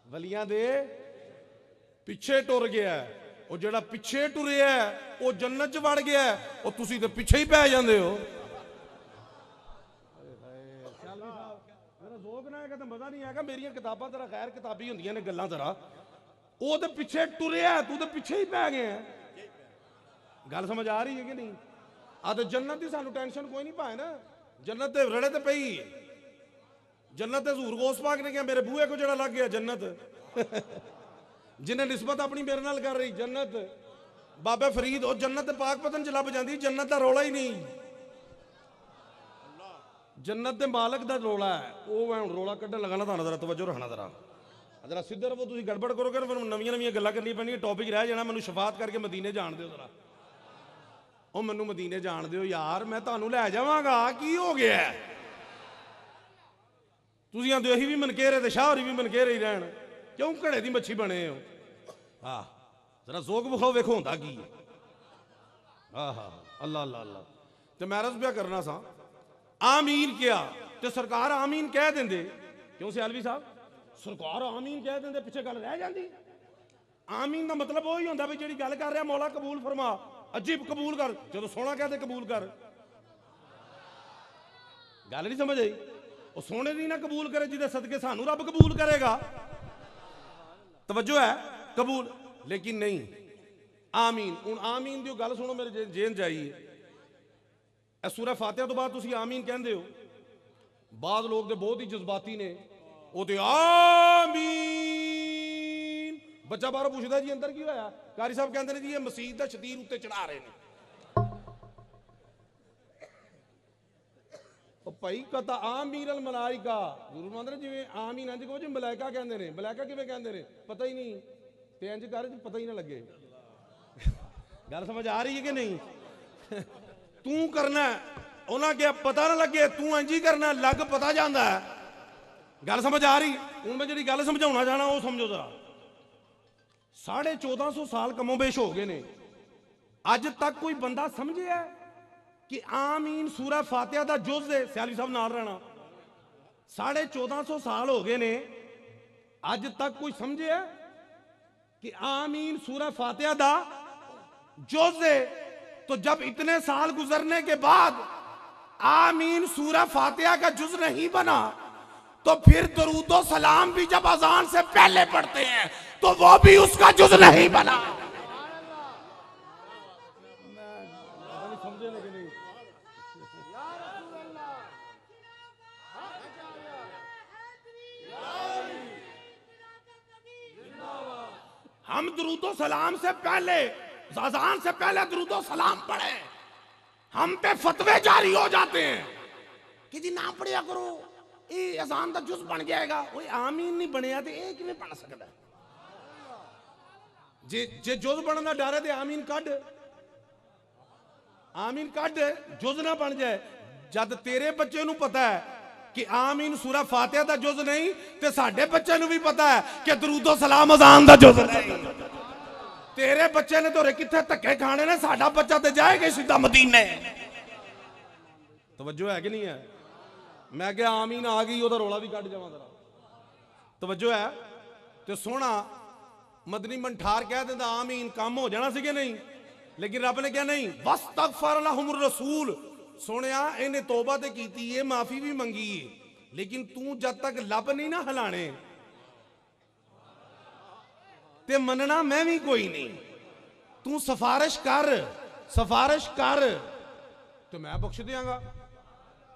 वलियां दे पिछे टुर गया। वो जेड़ा पिछे टुरिया है वो जन्नत च वड़ गया, और तुसी ते पिछे ही पै जांदे हो। मजा नहीं आएगा, मेरिया किताबां तेरा खैर किताबी होंदियां ने गल्लां तेरा, वो तो पिछे टुरिया, तू तो पिछे ही पै गया। गल समझ आ रही है कि नहीं? आ तो जन्नत की सानू टेंशन कोई नहीं पाए ना, जन्नत ते रड़े ते पई, जन्नत ते हजूर गौस पाक ने कहा मेरे बूहे को जड़ा लग गया जन्नत जिन्हें निस्बत अपनी मेरे नाल कर रही जन्नत, बाबा फरीद और जन्नत पाक पतन च लभ जाती, जन्नत का रौला ही नहीं, जन्नत के मालक का रौला है। वो मैं हूँ रौला कढ़न लगा ना, थाना जरा तवज्जो रखना जरा, जरा सीधे रहो, तुम गड़बड़ करोगे फिर नवी नवी गल्लां करनी पैनी, टॉपिक रह जाना, मैनू शफात करके मदीने जान दो जरा, ਉਹ ਮੈਨੂੰ ਮਦੀਨੇ ਜਾਣ ਦਿਓ ਯਾਰ, ਮੈਂ ਤੁਹਾਨੂੰ ਲੈ ਜਾਵਾਂਗਾ। ਕੀ ਹੋ ਗਿਆ ਤੁਸੀਂ ਆਂਦੇ ਅਸੀਂ ਵੀ ਮਨਕੇਰੇ ਤੇ ਸ਼ਾਹਰੀ ਵੀ ਮਨਕੇਰੇ ਹੀ ਰਹਿਣ, ਕਿਉਂ ਘੜੇ ਦੀ ਮੱਛੀ ਬਣੇ ਹੋ? ਆਹ ਜ਼ਰਾ ਜ਼ੋਕ ਵਿਖਾਓ, ਵੇਖੋ ਹੁੰਦਾ ਕੀ ਹੈ। ਆਹਾ ਅੱਲਾ ਅੱਲਾ ਅੱਲਾ। ਤੇ ਮੈਂ ਅਰਜ਼ ਪਿਆ ਕਰਨਾ ਸਾਂ, ਆਮੀਨ ਕਿਹਾ ਤੇ ਸਰਕਾਰ ਆਮੀਨ ਕਹਿ ਦਿੰਦੇ, ਕਿਉਂ ਸਿਆਲਵੀ ਸਾਹਿਬ? ਸਰਕਾਰ ਆਮੀਨ ਕਹਿ ਦਿੰਦੇ, ਪਿੱਛੇ ਗੱਲ ਰਹਿ ਜਾਂਦੀ। ਆਮੀਨ ਦਾ ਮਤਲਬ ਉਹ ਹੀ ਹੁੰਦਾ ਵੀ ਜਿਹੜੀ ਗੱਲ ਕਰ ਰਿਹਾ ਮੌਲਾ ਕਬੂਲ ਫਰਮਾ, अजीब कबूल कर, जो सोना कहते कबूल कर। गल नहीं समझ आई? वो सोने दी ना कबूल करे जिदे सदके सानू रब कबूल करेगा। तवज्जो है? कबूल। लेकिन नहीं, आमीन। हुण आमीन दी गल सुनो, मेरे जेन जाइए, सूरह फातिहा तो बाद तुसीं आमीन कहंदे हो, बाद लोग दे बहुत ही जज्बाती ने, वो ते आमीन। बच्चा बाहरों पूछता जी अंदर की होया? कारी साहब कहते हैं जी ये मसीह का शतीर उत्ते चढ़ा रहे हैं। भाई कता आमीर अल मलाइका जरूर मंद ने, जिवें आमीन इंज कहो जी मलाइका कहते हैं, मलाइका किवें कहते हैं पता ही नहीं, ते इंज कर पता ही ना लगे। गल समझ आ रही है कि नहीं? तू करना उन्हें क्या पता ना लगे, तू इंज ही करना, लग पता जाता है। गल समझ आ रही? हूँ मैं जी गल समझाना चाहना वो समझो जरा। 1450 साल कमोबेश हो गए ने, अज तक कोई बंदा समझे कि आमीन सूरह फातिहा दा जुज़ है? सियाली साहब नाल रहना। 1450 साल हो गए ने, अज तक कोई समझे कि आमीन सूरह फातिहा दा जुज़ है? तो जब इतने साल गुजरने के बाद आमीन सूरह फातिहा का जुज़ नहीं बना, तो फिर दरूदो सलाम भी जब अजान से पहले पढ़ते हैं तो वो भी उसका जुज़ नहीं बना। हम दरूदो सलाम से पहले, अजान से पहले दरूदो सलाम पढ़े, हम पे फतवे जारी हो जाते हैं कि जी ना पढ़िया करो, ये अजान का जुज़ बन जाएगा। वो आमीन नहीं बनया तो ये किवें बन सकता? जे जे जुज़ बनने का डर है तो आमीन कढ़, आमीन कढ़, जुज़ ना बन जाए। जब तेरे बच्चे नूं पता है कि आमीन सूरह फातिहा का जुज़ नहीं, तो साडे बच्चे नूं भी पता है कि दरूदो सलाम अजान का जुज़ नहीं। तेरे बच्चे ने तो कित्थे धक्के खाने ने, साडा बच्चा तो जाएगा सीधा मदीने। तवज्जो है कि नहीं है? मैं क्या आमीन आ गई, वो रौला भी कट जावा जरा। तवज्जो है? तो सोना मदनी मंठार कह देता आमीन, काम हो जाना सी कि नहीं? लेकिन रब ने क्या नहीं, वस्तगफर लहुमुर रसूल। सोनिया इन्हें तौबा ते कीती है, माफी भी मंगी है, लेकिन तू जब तक लब नहीं ना हिलाने ते मनना मैं भी कोई नहीं। तू सिफारिश कर, सिफारिश कर तो मैं बख्श देंगा।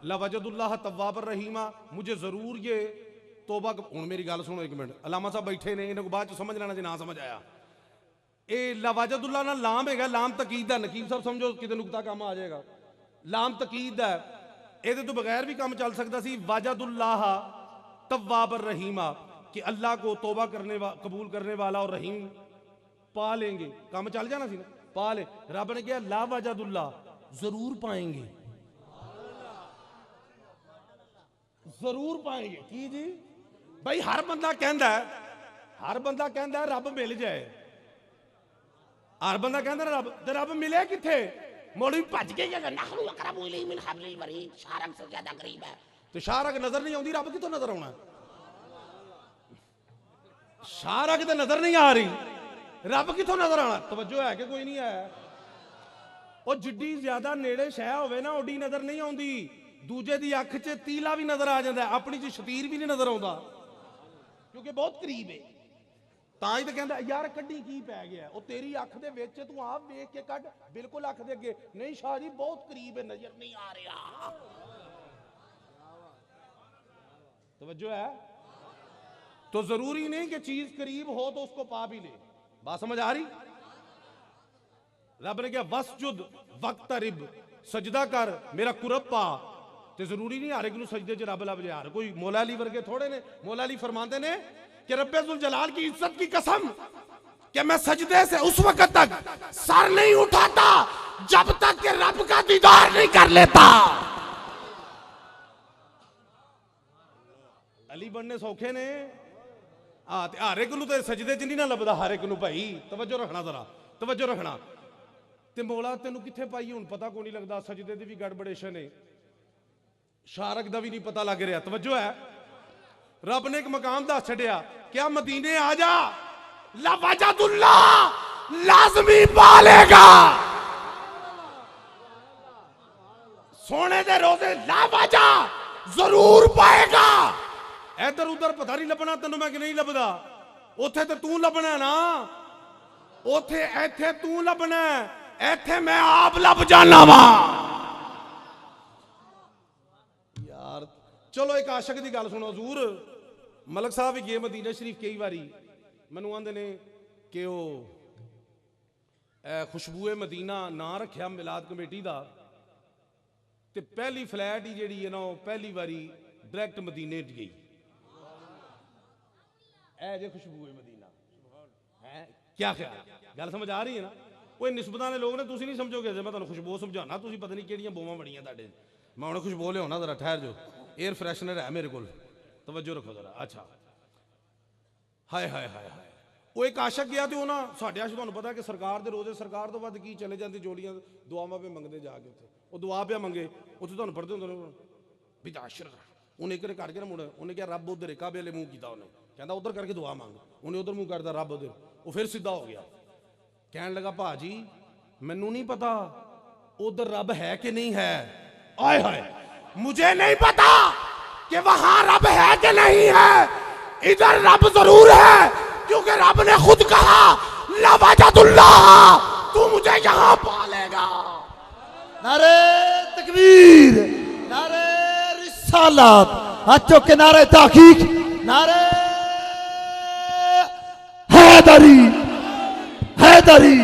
लवजदुल्लाह तव्वाबर रहीमा, मुझे जरूर ये तौबा। हूँ मेरी गल सुनो एक मिनट, अलामा साहब बैठे ने, इन्हें बाद समझ लेना जो ना समझ आया। ये लवजदुल्लाह ना लाम है, लाम तकीद है। नकीब साहब समझो कितने नुकता काम आ जाएगा। लाम तकीद है, ये तो बगैर भी काम चल सकता सी। वाजदुल्लाह तव्वाबर रहीमा, कि अल्लाह को तौबा करने कबूल करने वाला और रहीम पा लेंगे, काम चल जाना सी ना, पा ले। रब ने कहा ला वाजदुल्लाह, जरूर पाएंगे, जरूर पाएंगे। की जी भाई हर बंदा कहता है हर बंदा कहता है रब मिल जाए, हर बंदा कहता रब, ते रब मिले किथे? मौलवी भज के नहनु अक़रबु इलैहि मिन हब्लिल वरीद, शारक से ज्यादा करीब है। तो शारक नजर नहीं आती, रब कितों नजर आना? शारक तो नजर नहीं आ रही, रब कितों नजर आना? तवज्जो है कि कोई नहीं है? और जिड्डी ज्यादा नेड़े शह होवे ना ओडी नजर नहीं आती, दूजे दी अख च तीला भी नजर आ जाता है, अपनी च शतीर भी नहीं नजर आता, क्योंकि बहुत करीब है। ਤਾਂ ਹੀ ਤਾਂ ਕਹਿੰਦਾ ਯਾਰ ਕੱਢੀ ਕੀ ਪੈ ਗਿਆ, ਉਹ ਤੇਰੀ ਅੱਖ ਦੇ ਵਿੱਚ ਤੂੰ ਆਪ ਵੇਖ ਕੇ ਕੱਢ, ਬਿਲਕੁਲ ਅੱਖ ਦੇ ਅੱਗੇ ਨਹੀਂ। ਸ਼ਾਹ ਜੀ ਬਹੁਤ ਕਰੀਬ ਹੈ, ਨਜ਼ਰ ਨਹੀਂ ਆ ਰਿਹਾ। तवज्जो है? तो जरूरी नहीं कि चीज करीब हो तो उसको पा भी ले। बात समझ आ रही? रब ने क्या वसजुद वक्तरिब, सजदा कर मेरा कुरब पा। तो जरूरी नहीं हर एक नूं सजदे च रब लभ जाए, हर कोई मौला अली वर्गे थोड़े ने। मौला अली फरमाते ने कि रब्बे जुल जलाल की इज्जत की कसम कि मैं सजदे से उस वक्त तक सर नहीं उठाता जब तक कि रब का दीदार नहीं कर लेता। अली बनने सौखे ने, हर एक नूं ते सजदे च नहीं ना लभदा हर एक नूं भाई। तवज्जो रखना जरा, तवज्जो रखना। ते मौला तेनू किथे पाई हुण पता को नहीं लगदा, सजदे दी भी गड़बड़ेशन है, शारक दा भी नहीं पता लग रहा। तवज्जो है? रब ने एक मकाम दस छड़िया, क्या मदीने आ जा लवजदुल्लाह लाजमी पालेगा। सोने दे रोजे लावजा जरूर पाएगा। इधर उधर पता नहीं लभना तेनों मैं कि नहीं लभदा, उथे तो तू लभना ना, उथे इथे तू लभना, इथे मैं आप लभ जाना वा। यार चलो एक आशक की गल सुनो। हजूर मलक साहब भी गए मदीना शरीफ कई बारी, मैनू आंदे ने कि खुशबूए मदीना ना रखिया मिलाद कमेटी का, ते पहली फ्लैट ही जी है ना पहली बारी डायरैक्ट मदीने गई। जे खुशबूए मदीना है क्या ख्याल? गल समझ आ रही है ना? कोई निस्बत वाले लोग ने, तुम नहीं समझोगे। मैं तुम्हें खुशबू समझाना, तुम पता नहीं कि बोवा बड़िया तुहाडे। मैं उन्हें खुशबू लिया जरा, ठहर जो, एयर फ्रैशनर है मेरे को। तवज्जो रखो जरा। अच्छा हाय हाय हाय हाय, वो एक आशक गया तो ना साढ़े आश तुहानू पता कि सरकार दे रोजे सरकार तो वध की चले जाती जोड़ियां दुआवां पे मंगते जाके, उत्थे वो दुआ पे मंगे, उत्थे तुहानू पढ़ते होंदे भी आशर उन्हें एक करके ना मुड़, उन्हें क्या रब उधर काबे वाले मुंह किया, उन्हें कहता उधर करके दुआ मांग, उन्हें उधर मुंह करता रब उधर, वो फिर सीधा हो गया। कहने लगा भाजी मैनू नहीं पता उधर रब है कि नहीं है। आय हाय, मुझे नहीं पता कि वहां रब है कि नहीं है, इधर रब जरूर है, क्योंकि रब ने खुद कहा लवजदुल्लाह तू मुझे यहां पालेगा। नारे तकबीर, नारे रिसालत, हाथों के नारे ताकीक, नारे हैदरी, हैदरी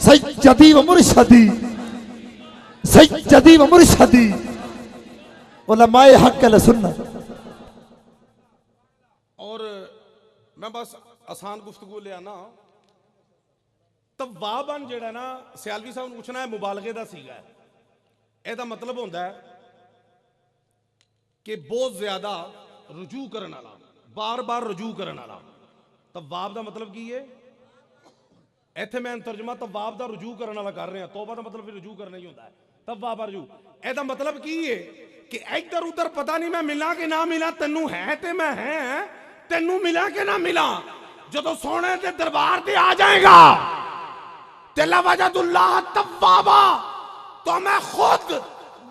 सज्जदी व मुर्शदी, सज्जदी व मुर्शदी उलमाए हक अल सुन्नत। और मैं बस आसान गुफ्तगू ले आना। तवाबन जेड़ा ना सियालवी साहब पूछना है मुबालगे का सीगा, एदा मतलब होंदा है कि बहुत ज्यादा रुजू करने वाला, बार बार रुजू करने वाला। तवाब का मतलब की है? इत्थे मैं तर्जमा तवाब का रुजू करने वाला कर रहा। तौबा का मतलब रुजू करना ही होता है। तवाब रुजू, एदा मतलब की है कि इधर उधर पता नहीं मैं मिला कि ना मिला, तेनू है ते मैं है, तेनू मिला कि ना मिला, जो सोने के दरबार से आ जाएगा ते लवजदुल्लाह तव्वाबा, तो मैं खुद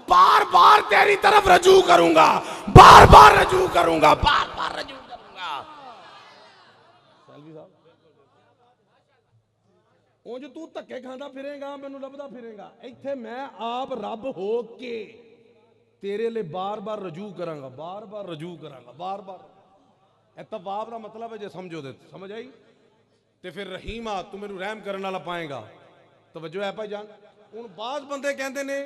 बार बार तेरी तरफ रजू करूंगा, बार बार रजू करूंगा, बार बार रजू करूंगा। उंज तू धक्के खांदा फिरेगा, मैनू लभदा फिरेगा, इत्थे मैं आप रब हो के तेरे लिए बार बार रजू करांगा, बार बार रजू करांगा, बार बार। तवाब का मतलब है जे समझो दे, समझ आई? ते फिर रहीम आ तू मेनू रहम करने वाला पाएगा। तवज्जो है भाई जान। हुण बाज बंदे कहते ने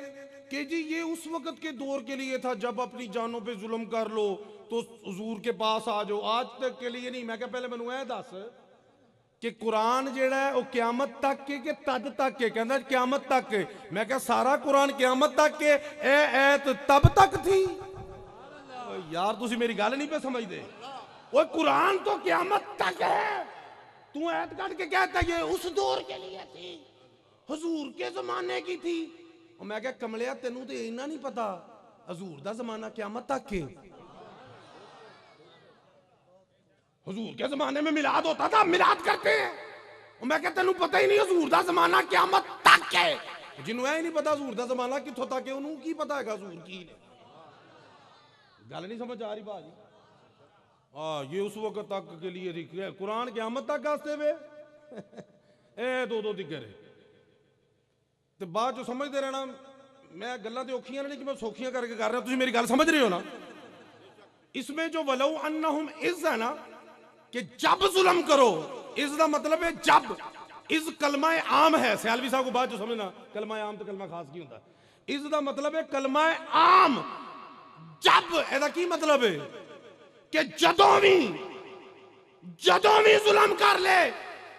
कि जी ये उस वक्त के दौर के लिए था जब अपनी जानों पे जुल्म कर लो तो हुजूर के पास आ जाओ, आज तक के लिए नहीं। मैं क्या पहले मैनू ऐ दस कि कुरान जेड़ा है वो क्यामत तक के कि तद तक के? कहंदा क्यामत तक के। मैं क्या सारा कुरान क्यामत तक के, ए ऐत तब तक थी? यार तुसी मेरी गल नहीं पे समझदे। वो कुरान तो क़यामत तक है, तू ऐत काट के कहता है ये उस दौर के लिए थी, हुजूर के जमाने की थी। और मैं क्या कमलिया तेनू तो इन्ना नहीं पता हजूर दा जमाना क़यामत तक के। हुजूर के जमाने में मिलाद होता था, मिलाद करते हैं। और मैं क्या तेनू पता ही नहीं हजूर दा जमाना क़यामत तक है। जिन्हों ही नहीं पता हजूर दा जमाना कित्थों तक है, उन्होंने की पता है हजूर की ने। गल नहीं समझ आ रही भाजी? ये उस वक्त तक के लिए थी, कुरान क़यामत तक वास्ते वे ए दो दिक्कत है। तो बाद जो समझते रहना, मैं गल्लां ते औखियां नहीं कि मैं सौखियां करके कर रहा, तुम मेरी गल समझ रहे हो ना। इसमें जो वलौ अन्नहुम इज़ है ना, कि जब जुल्म करो, इज़ का मतलब है जब। इज़ कलमा आम है, सियालवी साहब को बाद जो समझना, कलमा आम तो कलमा खास की होता है। इज़ का मतलब है कलमा आम, जब। एदा की मतलब है कि जदों भी जुल्म कर ले,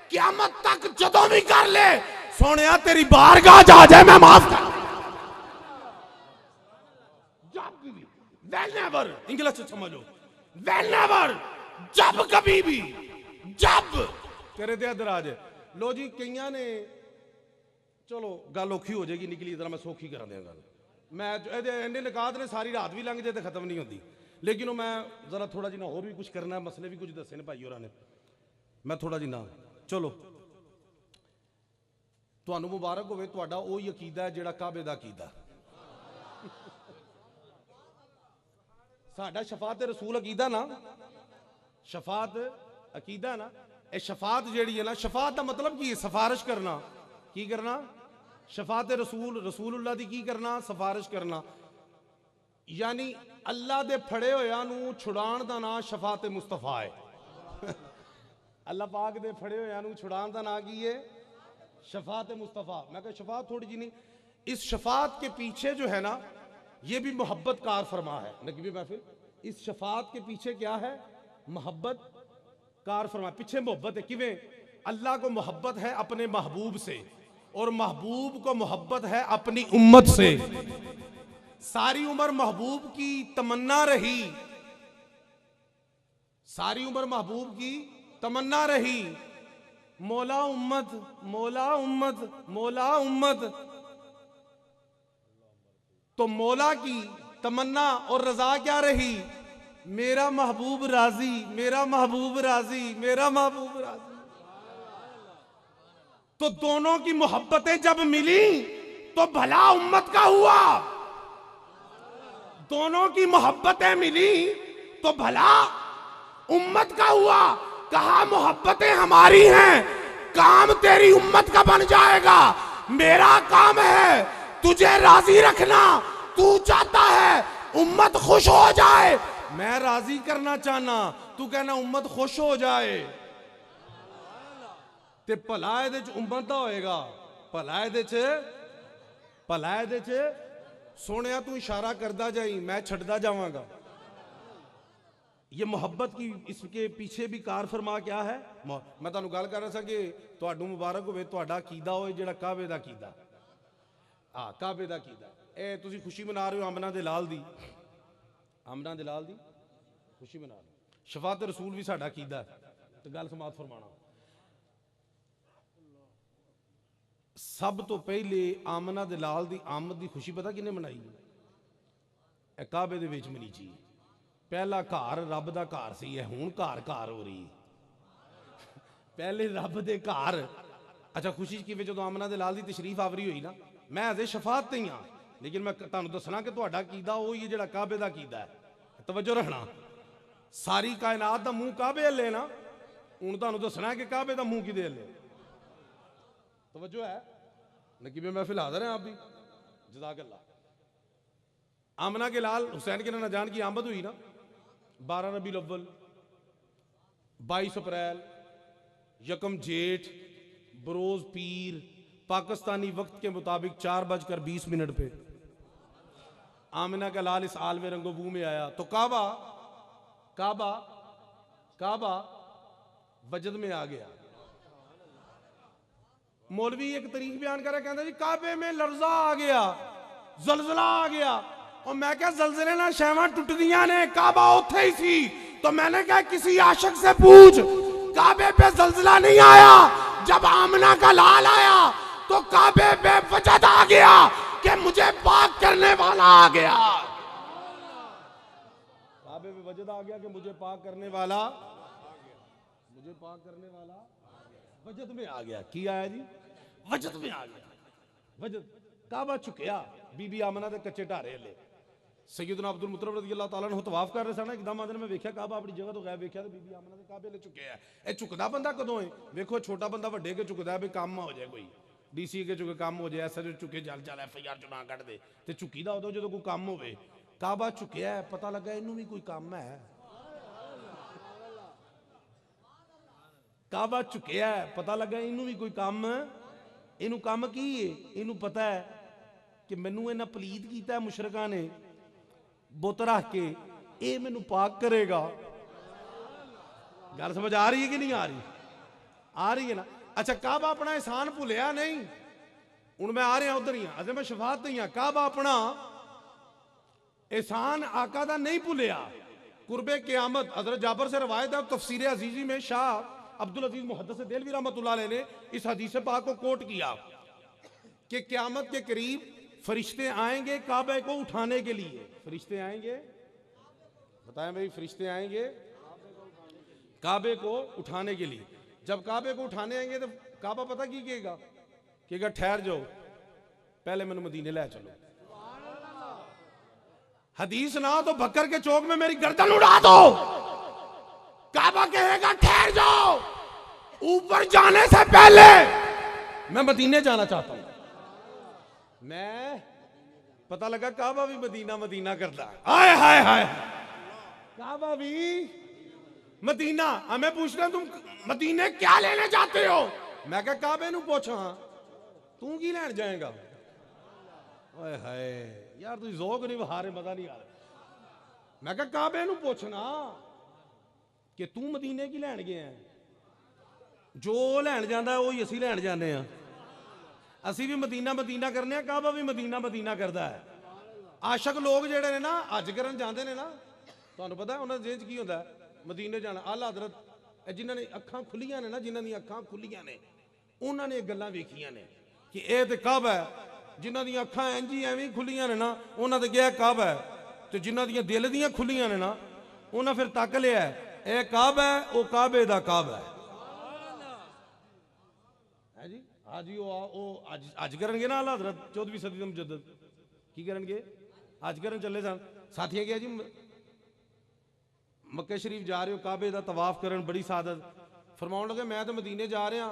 क़यामत तक जदों भी कर ले, सोनिया तेरी बारगाह जा जाए मैं माफ कर। Whenever, इंग्लिश समझो, whenever, जब कभी भी, जब तेरे ते दराज। लो जी कईयां ने, चलो गल औखी हो जाएगी निकली, जरा मैं सौखी करा दें गल। मैं इन्ने निकात ने सारी रात भी लंघ जाए तो खत्म नहीं होती, लेकिन वो मैं जरा थोड़ा जिना होर भी कुछ करना है, मसले भी कुछ दसे ने भाई होरां ने, मैं थोड़ा जिना चलो। तुहानू मुबारक होवे, तुहाडा ओही अकीदा है जिहड़ा काबे दा अकीदा। साडा शफात रसूल अकीदा ना, शफात अकीदा ना। ये शफात जेड़ी है ना, शफात का मतलब की है? सिफारिश करना। की करना? शफात रसूलुल्लाह दी की करना? सिफारिश करना। यानी अल्लाह दे फड़े होया नू छुड़ाण दा नाम शफात मुस्तफा है। अल्लाह पाक दे फड़े होया नू छुड़ाण दा नाम की है? शफात मुस्तफा। मैं कहा शफात थोड़ी जी नहीं, इस शफात के पीछे जो है ना, ये भी मोहब्बत कार फरमा है। नकवी महफिल, इस शफात के पीछे क्या है? मोहब्बत कार फरमा। पीछे मोहब्बत है, किवें? अल्लाह को मोहब्बत है अपने महबूब से, और महबूब को मोहब्बत है अपनी उम्मत से। सारी उम्र महबूब की तमन्ना रही, सारी उम्र महबूब की तमन्ना रही, मौला उम्मत, मौला उम्मत, मौला उम्मत। तो मौला की तमन्ना और रजा क्या रही? मेरा महबूब राजी, मेरा महबूब राजी, मेरा महबूब राजी। तो दोनों की मोहब्बतें जब मिली तो भला उम्मत का हुआ। दोनों की मोहब्बतें मिली तो भला उम्मत का हुआ। कहा मोहब्बतें हमारी हैं, काम तेरी उम्मत का बन जाएगा। मेरा काम है तुझे राजी रखना। तू चाहता है उम्मत खुश हो जाए, मैं राजी करना चाहना, तू कहना उम्मत खुश हो जाए। ते भला एदे च उम्मत दा होएगा, भला एदे च सोनिया तू इशारा करदा जाई, मैं छड्डदा जावांगा। ये मोहब्बत की, इसके पीछे भी कार फरमा क्या है? मैं तुहानू गल कर रहा था कि तुहानू मुबारक होवे तुहाडा अकीदा होए जिहड़ा काबे दा अकीदा। काबे दा अकीदा। ए तुसीं खुशी मना रहे हो आमना दे लाल दी, आमना दे लाल दी खुशी मना रहे हो। शफात रसूल भी साडा अकीदा है। तो गल समाप्त फरमाना, सब तो पहले आमना दे लाल दी आमद दी खुशी पता किन्ने मनाई? ए काबे दे विच मनी ची। पहला घर रब दा घर सी, हुण घर घर हो रही। पहले रब दे घर। अच्छा खुशी किवें? जदों आमना दे लाल दी तशरीफ आवरी हुई ना, मैं अजे शफात ते ही हाँ, लेकिन मैं तुहानू दसना कि तुहाडा अकीदा वो ही जिहड़ा काबे दा अकीदा है। तवज्जो रखना, सारी कायनात दा मुंह काबे हल्ले ना, हुण तुहानू दसना कि काबे दा मुंह किदे हल्ले। तवज्जो है? नकीबे महफिल हाज़िर हैं आप भी? जज़ाकल्लाह। आमना के लाल हुसैन के नाना जान की आमद हुई ना 12 रबीउल अव्वल, 22 अप्रैल, यकम जेठ, बरोज पीर, पाकिस्तानी वक्त के मुताबिक 4:20 पे आमिना का लाल इस आलम रंगोबू में आया। तो काबा काबा काबा वजद में आ गया। मौलवी एक तरीक बयान कर रहा, कहता जी काबे में लर्जा आ गया, जलजला आ गया। और मैं क्या जलजले ना शहवां टुटदियां ने, काबा उत्थे ही सी, तो मैंने कहा किसी आशिक से पूछ, काबे पे जल्जला नहीं आया, जब आमना का लाल आया तो काबे पे वजद आ गया कि मुझे पाक करने वाला आ गया। काबे पे वजद आ गया कि मुझे पाक करने वाला, मुझे पाक करने वाला वजद में आ गया। की आया जी? वजद में आ गया। वजद काबा चुकिया, बीबी आमना दे कच्चे ढारे ले सैयदना अब्दुल मुत्तलिब रज़ी अल्लाह तआला अन्हु तवाफ कर रहे सन, एकदम आदन में वेख्या काबा अपनी जगह तो गैब वेख्या ते बीबी आमना दे काबे ले चुकिया है। ए झुकदा बंदा कदों है? वेखो छोटा बंदा वड्डे के झुकदा भी काम हो जाए, कोई डीसी के चुके काम हो जाए, ऐसा जो चुके जल चल FIR चो ना कट दे ते झुकीदा उदों जदों कोई काम होवे। काबा झुकिया है, पता लगा इनू भी कोई काम है। काबा झुकिया है, पता लगा इनू भी कोई काम, इनू काम की है? इनू पता है कि मैनू इन्हां पलीत कीता मुशरकां ने बुत रख के, ये मैनू पाक करेगा। गल समझ आ रही है कि नहीं आ रही? आ रही है ना। अच्छा, काबा अपना एहसान भुलिया नहीं। हुण मैं आ रहा उधर ही हाँ, अजे मैं शफात ही हाँ। काबा अपना एहसान आका दा नहीं भुलिया। कुर्बे क़यामत हज़रत जाबर से रवायत है, तफसीर अजीजी में शाह अब्दुल अजीज मुहद्दिस देलवी रहमतुल्लाह अलैह ने इस हदीस पाक को कोट किया कि क़यामत के करीब फरिश्ते आएंगे काबे को उठाने के लिए। फरिश्ते आएंगे, बताएं भाई, फरिश्ते आएंगे काबे को उठाने के लिए। जब काबे को उठाने आएंगे तो काबा पता की कहेगा ठहर जाओ, पहले मैंने मदीने ले चलो। हदीस ना तो बकर के चौक में मेरी गर्दन उड़ा दो। काबा कहेगा ठहर जाओ, ऊपर जाने से पहले मैं मदीने जाना चाहता हूं। मैं पता लगा काबा भी मदीना मदीना करता है। हाय हाय हाय, काबा भी मदीना। हमें पूछ रहे तुम मदीने क्या लेने जाते हो? मैं कहा काबे नू पूछा, तू की लैन जाएगा? हाय हाय यार, तू ज़ौक़ नहीं बहा रहे, मजा नहीं आ रहा। मैं कहा काबे नू पूछना कि तू मदीने की लैन गया है। जो लैन जाता वही असी लैन जाने हैं। असी भी मदीना मदीना करने, काबा भी मदीना मदीना करता है। आशक लोग जेड़े ने ना हज करन जाते ने ना, तुहानू पता है उन्होंने जेह च की होंदा है? मदीने जाना। आला हज़रत जिन्हां ने अखां खुलियां ने ना, जिन्हां दी अखां खुलियां ने, उन्हां ने गल्लां वेखियां ने कि यह तो काबा है। जिन्हां दी अखां इंज ही एवें खुलियां ने ना, उन्हां ते गया काबा है। ते जिन्हां दी दिल दियां खुलियां ने ना, उन्हां फिर तक लिया यह काबा है, वह काबे दा काबा है जी। हाँ जी, वो अज करनगे ना। आला हज़रत 14वीं सदी के मुजद्दिद की करनगे? अज करन चले सन। साथियां गया जी मक्के शरीफ जा रहे हो, काबे का तवाफ करन, बड़ी सादत। फरमाउन लगे मैं तो मदीने जा रहा,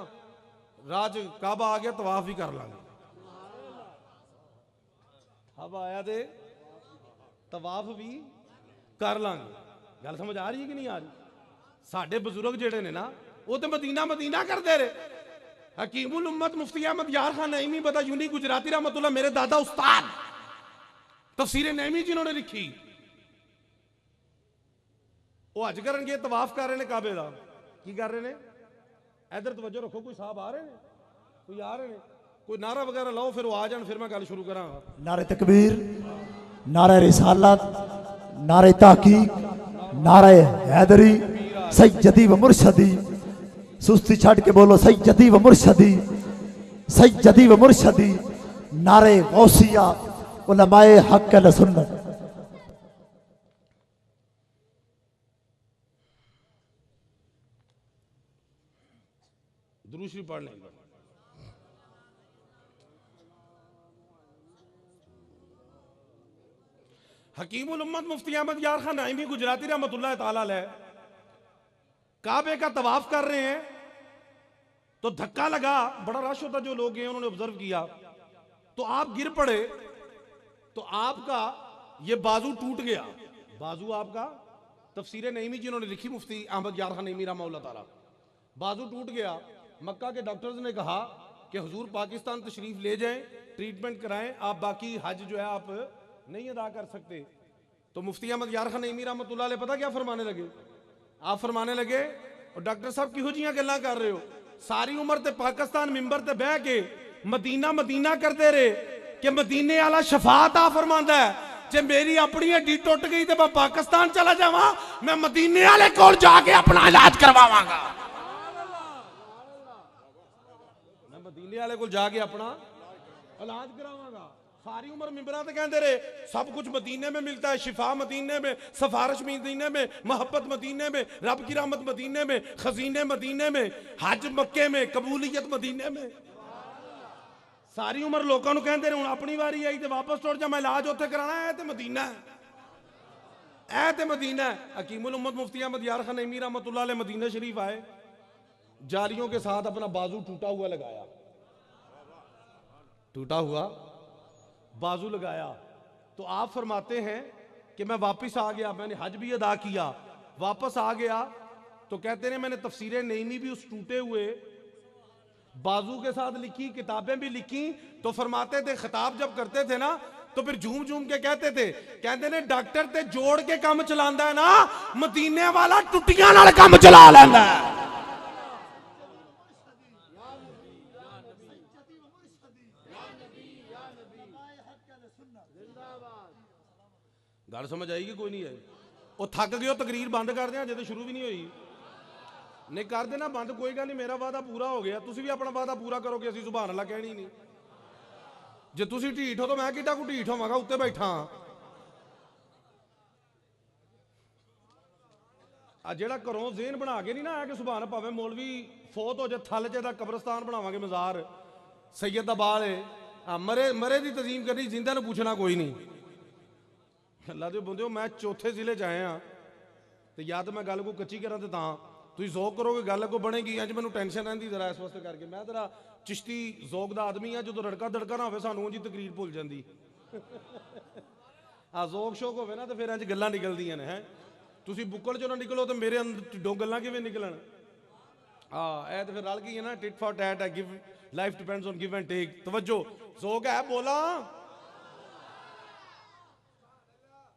राह च काबा आ गया, तवाफ भी कर लांगे। काबा आया तो तवाफ भी कर लांगे। गल समझ आ रही है कि नहीं आ रही? साडे बुजुर्ग जेड़े ने ना, वो तो मदीना मदीना करते रहे। हकीमुल उम्मत मुफ्ती अहमद यार खान नईमी बदायूनी गुजराती रहमतुल्लाह, मेरे दादा उस्ताद, तफसीर नईमी जिन्होंने लिखी, वो अज करन गए, तवाफ कर रहे हैं काबे का। की कर रहे हैं? इधर तवज्जो रखो, कोई साहब आ रहे हैं, कोई आ रहे हैं, कोई नारा वगैरह लाओ, फिर वो आ जान, फिर मैं गल शुरू करा। नारे तकबीर, नारे रिसालत, नारे ताकीक, नारे हैदरी, सैयदी व मुर्शदी। सुस्ती छड़ के बोलो सैयदी व मुर्शदी, सैयदी व मुर्शदी। नारे गौसिया, उलमाए हक व सुन्नत। दुरूद शरीफ पढ़ लेंगे। हकीमुल उम्मत मुफ्ती अहमद यार खान नईमी गुजराती रहमतुल्लाह ताला अलैह काबे का तवाफ कर रहे हैं तो धक्का लगा। बड़ा रश होता, जो लोग गए उन्होंने ऑब्जर्व किया, तो आप गिर पड़े, तो आपका ये बाजू टूट गया। बाजू आपका, तफसीर नईमी जिन्होंने लिखी मुफ्ती अहमद यार खान नईमी रहमतुल्लाह ताला, बाजू टूट गया। मक्का के डॉक्टर्स ने कहा कि हुजूर पाकिस्तान तशरीफ ले जाएं, ट्रीटमेंट कराएं, आप बाकी हज जो है आप नहीं अदा कर सकते। तो मुफ्ती अहमद यार खान नईमी रहमतुल्लाह अलैह पता क्या फरमाने लगे? आप फरमाने लगे, और डॉक्टर साहब किहो जियां गल्लां कर रहे हो, सारी उम्र ते पाकिस्तान मिंबर ते बह के मदीना मदीना करते रहे कि मदीने वाला शफात आ फरमांदा है, जे मेरी अपनी हड्डी टुट गई तो मैं पाकिस्तान चला जावा, मैं मदीने वाले कोल जाके अपना इलाज करवावांगा। मैं मदीने वाले कोल जाके अपना इलाज करावांगा। सारी उम्र मिंबरां ते कहंदे रहे सब कुछ मदीने में मिलता है, शिफा मदीने में, सफारिश मदीने में, मोहब्बत मदीने में, रब की रहमत मदीने में, खजीने मदीने में, हज मक्के में, कबूलियत मदीने में। सारी उम्र लोगों को कहते रहे, हुण अपनी वारी आई तो वापस टुर जा, मैं इलाज उत्थे कराना है तो मदीना है, ए ते मदीना है। हकीमुल उम्मत मुफ्ती अहमद यार खान नईमी रहमतुल्लाह अलैह मदीना शरीफ आए, जारियों के साथ अपना बाजू टूटा हुआ लगाया, टूटा हुआ बाजू लगाया। तो आप फरमाते हैं कि मैं वापस आ गया, मैंने हज भी अदा किया, वापस आ गया तो कहते हैं मैंने तफसीरें नईमी भी उस टूटे हुए बाजू के साथ लिखी, किताबें भी लिखी। तो फरमाते थे खिताब जब करते थे ना तो फिर झूम झूम के कहते थे, कहते ने डॉक्टर ते जोड़ के काम चलांदा है ना, मदीने वाला टुटियां नाल काम चला लैंदा है। गल समझ आएगी कोई नहीं है? वो थक गए, तकरीर बंद कर दें, जो शुरू भी नहीं हुई, नहीं कर देना बंद, कोई गल नहीं, मेरा वादा पूरा हो गया, तुम भी अपना वादा पूरा करोगे, असं सुभान अल्लाह कहनी नहीं। जे तुम ढीठ हो तो मैं किड्डा को ढीठ होवांगा, उत्ते बैठा आ। जेड़ा घरों ज़हन बना के नहीं ना आया कि सुभान भावें मौलवी फौत हो जाए, थल च कब्रस्तान बनावांगे, मज़ार सैयद दा बाल है, मरे मरे की तजीम करनी, जिंदा नूं पूछना कोई नहीं। अल्लाह दे बंदे, मैं चौथे जिले च आया तो या तो मैं गल को कच्ची करा तो तुम ज़ौक करोगे, गल को बनेगी। अज मैनू टेंशन रहिंदी जरा इस वास्ते करके, मैं तेरा चिश्ती ज़ौक दा आदमी हाँ, जो रड़का दड़का ना हो सानू जी तकरीर भुल जाती। हाँ ज़ौक शौक हो ना तो फिर अज गल्लां निकलदियां ने, हैं तुसीं बुक्कल चों ना निकलो तो मेरे ढिड्डों गल्लां किवें निकलन। हाँ ए तो फिर रल गई है ना, टिट फॉर टैट है, give life depends on give and take. तवज्जो, ज़ौक है बोला।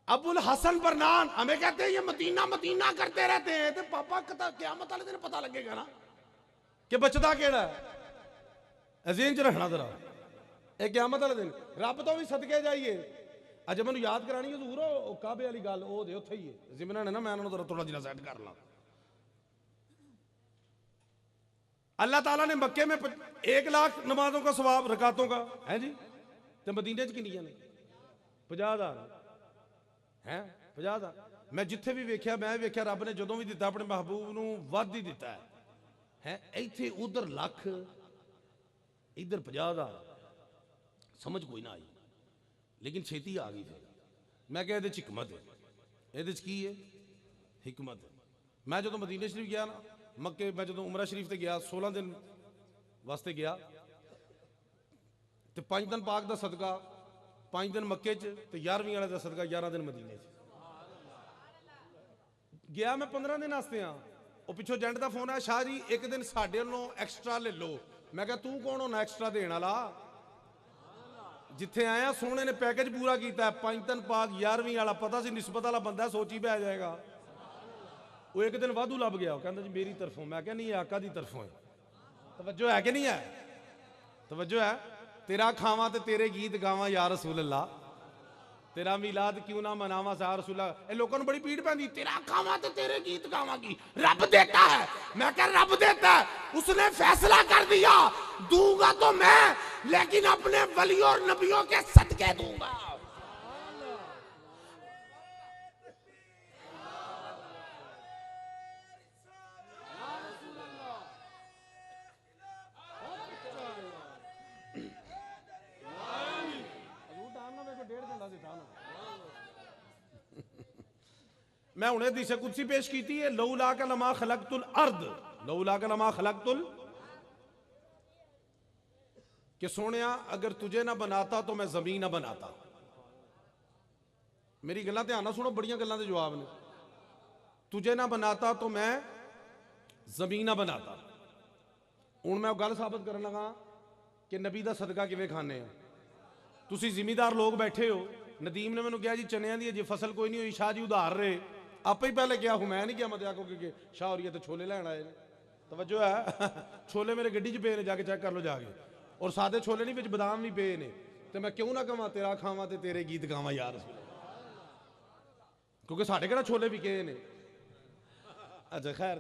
अबुल हसन बरनान हमें कहते हैं ये मदीना मदीना करते रहते हैं, तो पापा क़यामत वाले दिन पता लगेगा ना कि बचदा केड़ा है। अजीन च रखना जरा, ये क़यामत वाले दिन रब तो भी सदके जाइए। अज मैनू याद करानी हजूर काबे वाली गल, वो दे उत्थे ही है जिमना ने ना, मैं उन्होंने थोड़ा जिहा सैट कर ला। अल्लाह ताला ने मक्के में 1 लाख नमाजों का सवाब रकातों का है जी, तो मदीने च किनियां ने 50,000 है, 50,000। मैं जिथे भी वेख्या, मैं वेख्या रब ने जो भी दिता अपने महबूब नूं वध ही दिता है। इत्थे उधर लख, इधर 50,000, समझ कोई ना आई, लेकिन छेती आ गई। फिर मैं क्या हिकमत है, ये की है हिकमत है। मैं जो मदीने शरीफ गया ना, मक्के मैं जो उमरा शरीफ से गया, 16 दिन वास्ते गया, तो 5 दिन पाक का सदका, 5 दिन मक्के च, तो 11वीं वाले का सदका 11 दिन मदीने च गया। मैं 15 दिन वास्ते हाँ, वो पिछों एजेंट का फोन आया, शाह जी 1 दिन साढ़े वालों एक्सट्रा ले लो। मैं क्या तू कौन होना एक्सट्रा देने वाला, जिथे आया सोने ने पैकेज पूरा किया, 5 दिन पाक 11वीं वाला, पता सी निस्बत वाला बंदा, सोची पै जाएगा। वो 1 दिन वाधू लभ गया, कहता जी मेरी तरफों। मैं क्या नहीं आका दी तरफों है। तवज्जो है कि नहीं है? तवज्जो है। तेरा खावा ते तेरे गीत गावा या रसूल अल्लाह, तेरा मिलाद क्यों ना मनावा सा रसूल अल्लाह। ये लोगों को बड़ी पीड़ पैंदी, तेरा खावा ते तेरे गीत गावा की, रब देता है। मैं क्या रब देता है, उसने फैसला कर दिया, दूंगा तो मैं, लेकिन अपने वलियों और नबियों के सदके दूंगा। मैं उन्हें हदीस कुदसी पेश की थी, लौला का लमा खलकतुल अर्द, लौला का लमा खलकतुल, कि सोनिया अगर तुझे ना बनाता तो मैं जमीन ना बनाता। मेरी गल्लां ध्यान नाल सुनो, बड़ियां गल्लां दे जवाब ने। तुझे ना बनाता तो मैं जमीन ना बनाता। हुण मैं गल साबित करन लगा कि नबी दा सदका किवें खाने आ। तुसीं जिमीदार लोग बैठे हो, नदीम ने मैनूं कहा जी चनियां दी अजे फसल कोई नहीं हुई, शाह जी उधार रहे। आपे ही पहले क्या हूं, मैं नहीं क्या मत आको कि शाह होरिया तो छोले लैन आए। तवज्जो है, छोले मेरे गड्डी च पे ने, जाके चेक कर लो जाके। और सादे छोले नहीं, विच बादाम भी पे ने। तो मैं क्यों ना कहां तेरा खावा ते तेरे गीत गावा यार रसूल। क्योंकि साढ़े केड़ा छोले विके ने। अच्छा खैर